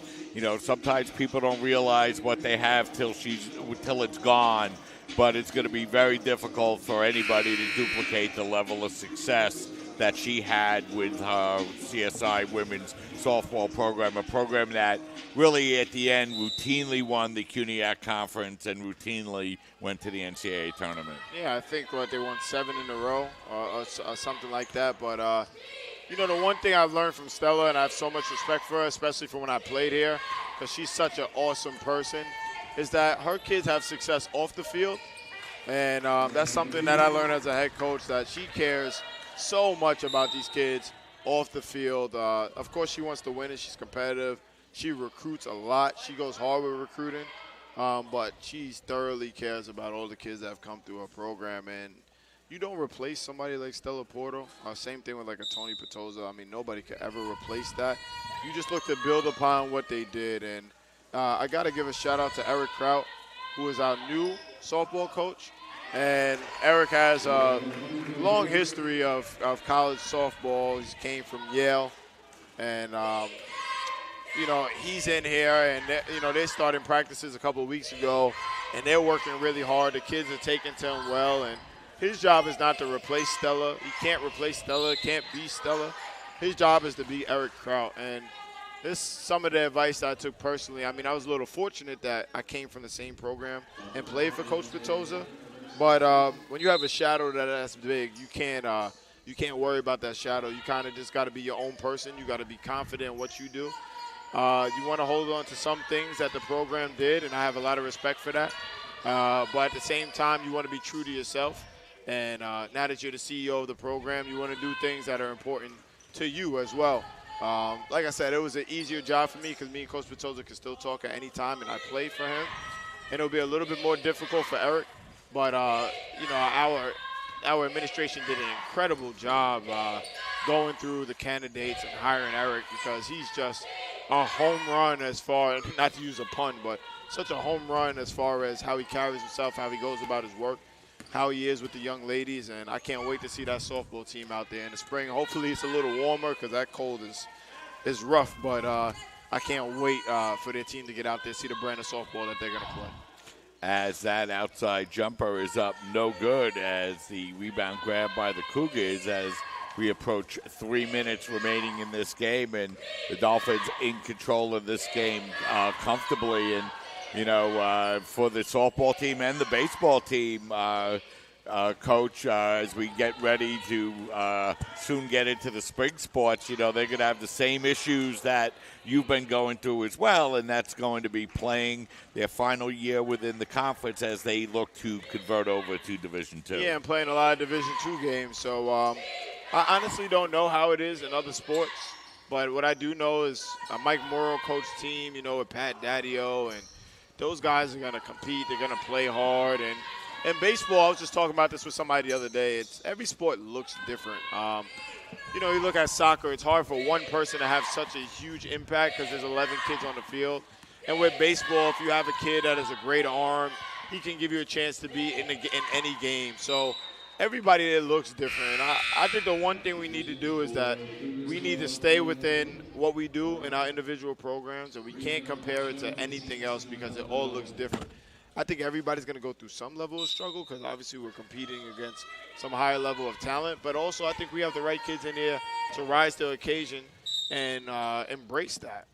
sometimes people don't realize what they have till it's gone. But it's going to be very difficult for anybody to duplicate the level of success that she had with her CSI women's softball program, a program that really at the end routinely won the CUNYAC conference and routinely went to the NCAA tournament. Yeah, I think they won 7 in a row or something like that. But, the one thing I've learned from Stella, and I have so much respect for her, especially for when I played here, because she's such an awesome person, is that her kids have success off the field. And that's something that I learned as a head coach, that she cares so much about these kids off the field. Of course, she wants to win and she's competitive. She recruits a lot. She goes hard with recruiting. But she thoroughly cares about all the kids that have come through her program. And you don't replace somebody like Stella Porter. Same thing with like a Tony Petoza. I mean, nobody could ever replace that. You just look to build upon what they did. And I got to give a shout-out to Eric Kraut, who is our new softball coach. And Eric has a long history of college softball. He came from Yale. And, he's in here. And, they started practices a couple of weeks ago. And they're working really hard. The kids are taking to him well. And his job is not to replace Stella. He can't replace Stella. Can't be Stella. His job is to be Eric Kraut. And this is some of the advice that I took personally. I mean, I was a little fortunate that I came from the same program and played for Coach Petoza. But when you have a shadow that's big, you can't worry about that shadow. You kind of just got to be your own person. You got to be confident in what you do. You want to hold on to some things that the program did, and I have a lot of respect for that. But at the same time, you want to be true to yourself. And now that you're the CEO of the program, you want to do things that are important to you as well. Like I said, it was an easier job for me because me and Coach Petoza can still talk at any time, and I played for him. And it'll be a little bit more difficult for Eric. But, our administration did an incredible job going through the candidates and hiring Eric, because he's just a home run as far, not to use a pun, but such a home run as far as how he carries himself, how he goes about his work, how he is with the young ladies. And I can't wait to see that softball team out there in the spring. Hopefully it's a little warmer, because that cold is rough. But I can't wait for their team to get out there, see the brand of softball that they're going to play. As that outside jumper is up no good, as the rebound grab by the Cougars as we approach 3 minutes remaining in this game, and the Dolphins in control of this game comfortably. And, for the softball team and the baseball team, Coach, as we get ready to soon get into the spring sports, they're going to have the same issues that you've been going through as well, and that's going to be playing their final year within the conference as they look to convert over to Division II. Yeah, and playing a lot of Division II games. So I honestly don't know how it is in other sports, but what I do know is Mike Morrow coached team, with Pat Daddio, and those guys are going to compete. They're going to play hard. And in baseball, I was just talking about this with somebody the other day. Every sport looks different. You look at soccer, it's hard for one person to have such a huge impact because there's 11 kids on the field. And with baseball, if you have a kid that has a great arm, he can give you a chance to be in any game. So everybody there looks different. And I think the one thing we need to do is that we need to stay within what we do in our individual programs, and we can't compare it to anything else because it all looks different. I think everybody's going to go through some level of struggle because obviously we're competing against some higher level of talent. But also I think we have the right kids in here to rise to the occasion and embrace that.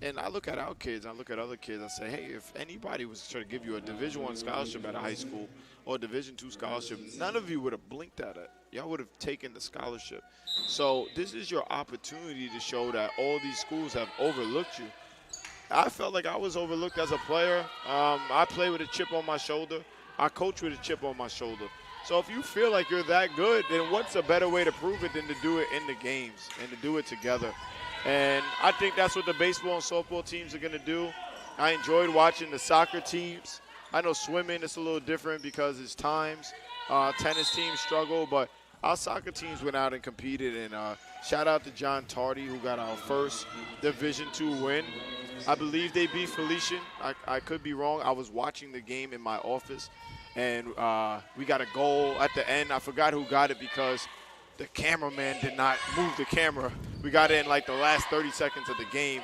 And I look at our kids, I look at other kids, I say, hey, if anybody was trying to give you a Division I scholarship at a high school or a Division II scholarship, none of you would have blinked at it. Y'all would have taken the scholarship. So this is your opportunity to show that all these schools have overlooked you. I felt like I was overlooked as a player. I play with a chip on my shoulder. I coach with a chip on my shoulder. So if you feel like you're that good, then what's a better way to prove it than to do it in the games and to do it together? And I think that's what the baseball and softball teams are going to do. I enjoyed watching the soccer teams. I know swimming is a little different because it's times. Tennis teams struggle, but our soccer teams went out and competed. And shout out to John Tardy, who got our first Division II win. I believe they beat Felician. I could be wrong. I was watching the game in my office, and we got a goal at the end. I forgot who got it because the cameraman did not move the camera. We got it in like the last 30 seconds of the game,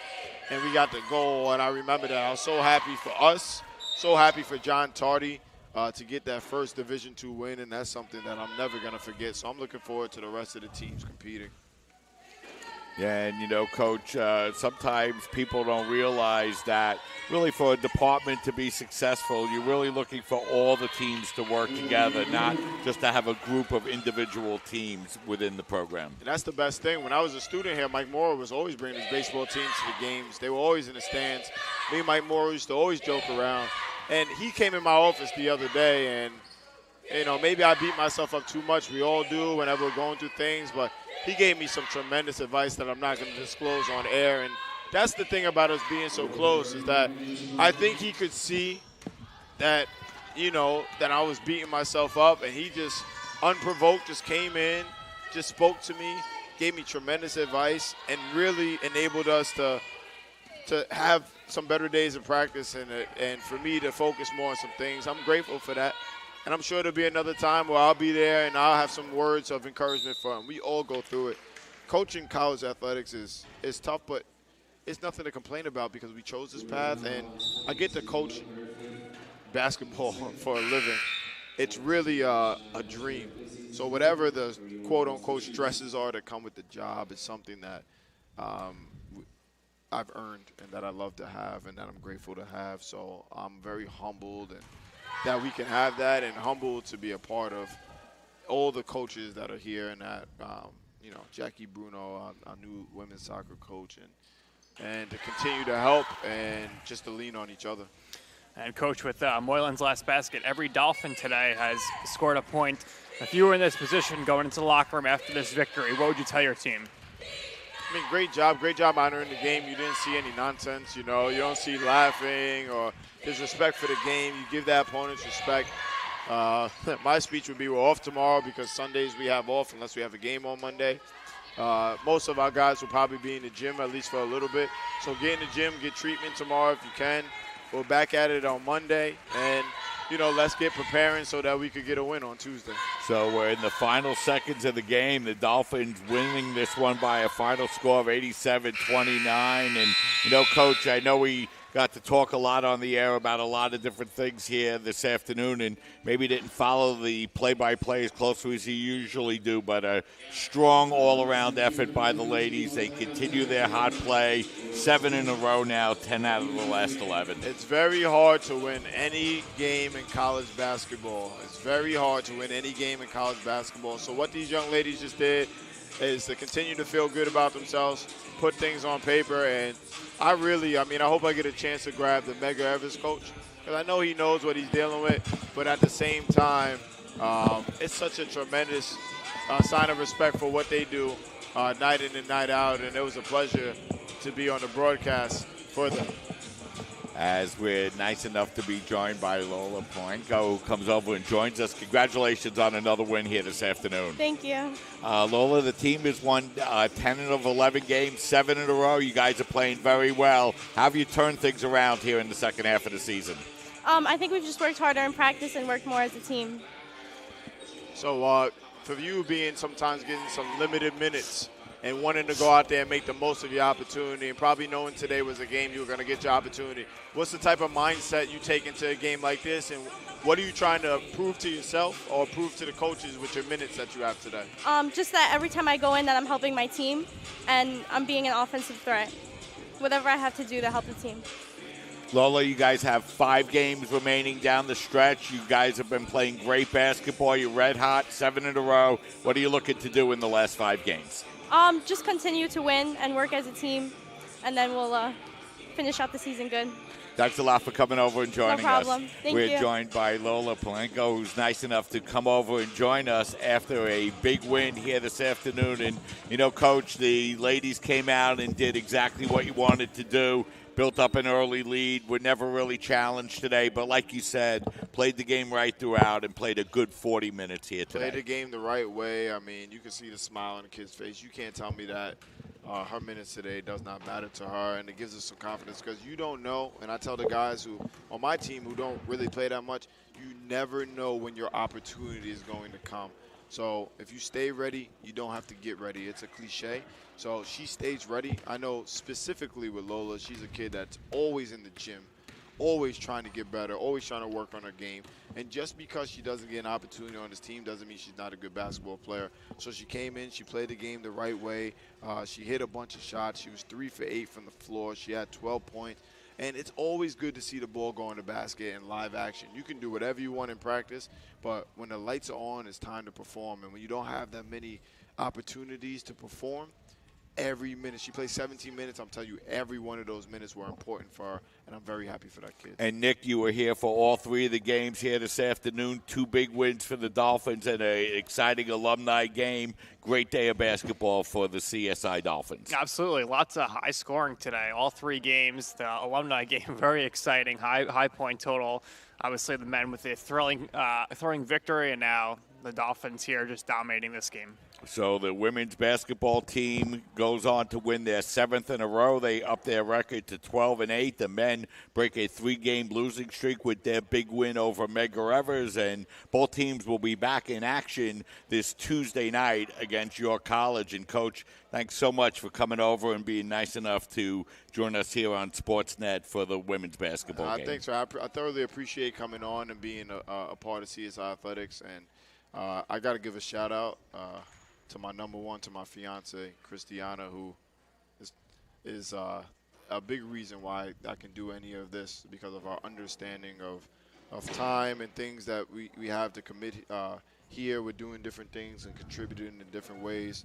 and we got the goal. And I remember that. I was so happy for us, so happy for John Tardy to get that first Division II win, and that's something that I'm never going to forget. So I'm looking forward to the rest of the teams competing. Yeah, and, you know, Coach, sometimes people don't realize that really for a department to be successful, you're really looking for all the teams to work together, not just to have a group of individual teams within the program. And that's the best thing. When I was a student here, Mike Moore was always bringing his baseball teams to the games. They were always in the stands. Me and Mike Moore used to always joke around. And he came in my office the other day, and, you know, maybe I beat myself up too much. We all do whenever we're going through things, but he gave me some tremendous advice that I'm not going to disclose on air. And that's the thing about us being so close, is that I think he could see that, you know, that I was beating myself up, and he just unprovoked just came in, just spoke to me, gave me tremendous advice, and really enabled us to have some better days of practice and for me to focus more on some things. I'm grateful for that. And I'm sure there'll be another time where I'll be there and I'll have some words of encouragement for him. We all go through it. Coaching college athletics is tough, but it's nothing to complain about because we chose this path. And I get to coach basketball for a living. It's really a dream. So whatever the quote-unquote stresses are that come with the job is something that I've earned and that I love to have and that I'm grateful to have. So I'm very humbled and that we can have that, and humbled to be a part of all the coaches that are here, and that, you know, Jackie Bruno, our new women's soccer coach, and to continue to help and just to lean on each other. And, Coach, with Moylan's last basket, every Dolphin today has scored a point. If you were in this position going into the locker room after this victory, what would you tell your team? I mean, great job honoring the game. You didn't see any nonsense, you know. You don't see laughing or disrespect for the game. You give that opponent's respect. My speech would be we're off tomorrow because Sundays we have off unless we have a game on Monday. Most of our guys will probably be in the gym at least for a little bit. So get in the gym, get treatment tomorrow if you can. We're back at it on Monday. And, you know, let's get preparing so that we could get a win on Tuesday. So we're in the final seconds of the game. The Dolphins winning this one by a final score of 87-29. And, you know, Coach, I know we got to talk a lot on the air about a lot of different things here this afternoon, and maybe didn't follow the play-by-play as closely as you usually do, but a strong all-around effort by the ladies. They continue their hot play, 7 in a row now, 10 out of the last 11. It's very hard to win any game in college basketball. It's very hard to win any game in college basketball. So what these young ladies just did is to continue to feel good about themselves, put things on paper, and I hope I get a chance to grab the Medgar Evers coach, because I know he knows what he's dealing with, but at the same time, it's such a tremendous sign of respect for what they do night in and night out, and it was a pleasure to be on the broadcast for them. As we're nice enough to be joined by Lola Polanco, who comes over and joins us. Congratulations on another win here this afternoon. Thank you. Lola, the team has won 10 of 11 games, 7 in a row. You guys are playing very well. How have you turned things around here in the second half of the season? I think we've just worked harder in practice and worked more as a team. So for you sometimes getting some limited minutes and wanting to go out there and make the most of your opportunity, and probably knowing today was a game you were going to get your opportunity, what's the type of mindset you take into a game like this, and what are you trying to prove to yourself or prove to the coaches with your minutes that you have today? Just that every time I go in that I'm helping my team and I'm being an offensive threat. Whatever I have to do to help the team. Lola, you guys have 5 games remaining down the stretch. You guys have been playing great basketball. You're red hot, 7 in a row. What are you looking to do in the last 5 games? Just continue to win and work as a team, and then we'll finish out the season good. Thanks a lot for coming over and joining us. problem. Thank We're you. joined by Lola Palenko, who's nice enough to come over and join us after a big win here this afternoon. And, you know, Coach, the ladies came out and did exactly what you wanted to do. Built up an early lead. Were never really challenged today. But like you said, played the game right throughout and played a good 40 minutes here today. Played the game the right way. I mean, you can see the smile on the kid's face. You can't tell me that her minutes today does not matter to her, and it gives us some confidence because you don't know, and I tell the guys who on my team who don't really play that much, you never know when your opportunity is going to come. So if you stay ready, you don't have to get ready. It's a cliche. So she stays ready. I know specifically with Lola, she's a kid that's always in the gym, always trying to get better, always trying to work on her game. And just because she doesn't get an opportunity on this team doesn't mean she's not a good basketball player. So she came in, she played the game the right way. She hit a bunch of shots. She was 3 for 8 from the floor. She had 12 points. And it's always good to see the ball go in the basket in live action. You can do whatever you want in practice, but when the lights are on, it's time to perform. And when you don't have that many opportunities to perform, every minute. She played 17 minutes. I'm telling you, every one of those minutes were important for her, and I'm very happy for that kid. And, Nick, you were here for all 3 of the games here this afternoon. 2 big wins for the Dolphins and an exciting alumni game. Great day of basketball for the CSI Dolphins. Absolutely. Lots of high scoring today. All 3 games. The alumni game, very exciting. High point total. Obviously, the men with a thrilling victory, and now the Dolphins here just dominating this game. So the women's basketball team goes on to win their 7th in a row. They up their record to 12-8. The men break a 3-game losing streak with their big win over Medgar, and both teams will be back in action this Tuesday night against York College. And, Coach, thanks so much for coming over and being nice enough to join us here on Sportsnet for the women's basketball game. Thanks. I thoroughly appreciate coming on and being a part of CSI Athletics. And I got to give a shout-out to my number one, to my fiance, Christiana, who is a big reason why I can do any of this because of our understanding of time and things that we have to commit here. We're doing different things and contributing in different ways.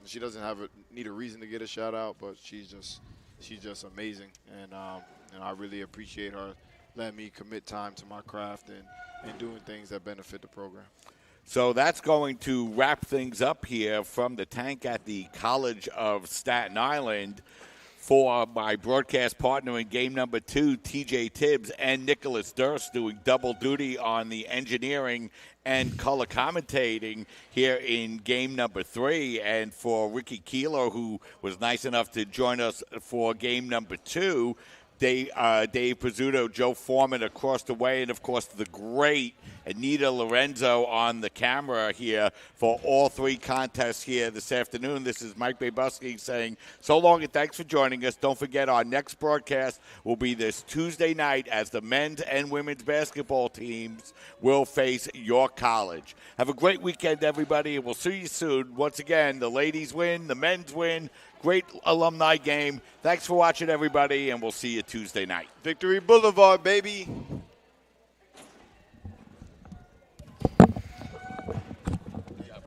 She doesn't need a reason to get a shout-out, but she's just amazing. And I really appreciate her letting me commit time to my craft and doing things that benefit the program. So that's going to wrap things up here from the tank at the College of Staten Island. For my broadcast partner in game number 2, TJ Tibbs and Nicholas Durst doing double duty on the engineering and color commentating here in game number 3. And for Ricky Keeler, who was nice enough to join us for game number 2, Dave Pizzuto, Joe Foreman across the way, and, of course, the great Anita Lorenzo on the camera here for all 3 contests here this afternoon. This is Mike Babuski saying so long and thanks for joining us. Don't forget our next broadcast will be this Tuesday night as the men's and women's basketball teams will face York College. Have a great weekend, everybody, and we'll see you soon. Once again, the ladies win, the men's win. Great alumni game. Thanks for watching, everybody, and we'll see you Tuesday night. Victory Boulevard, baby.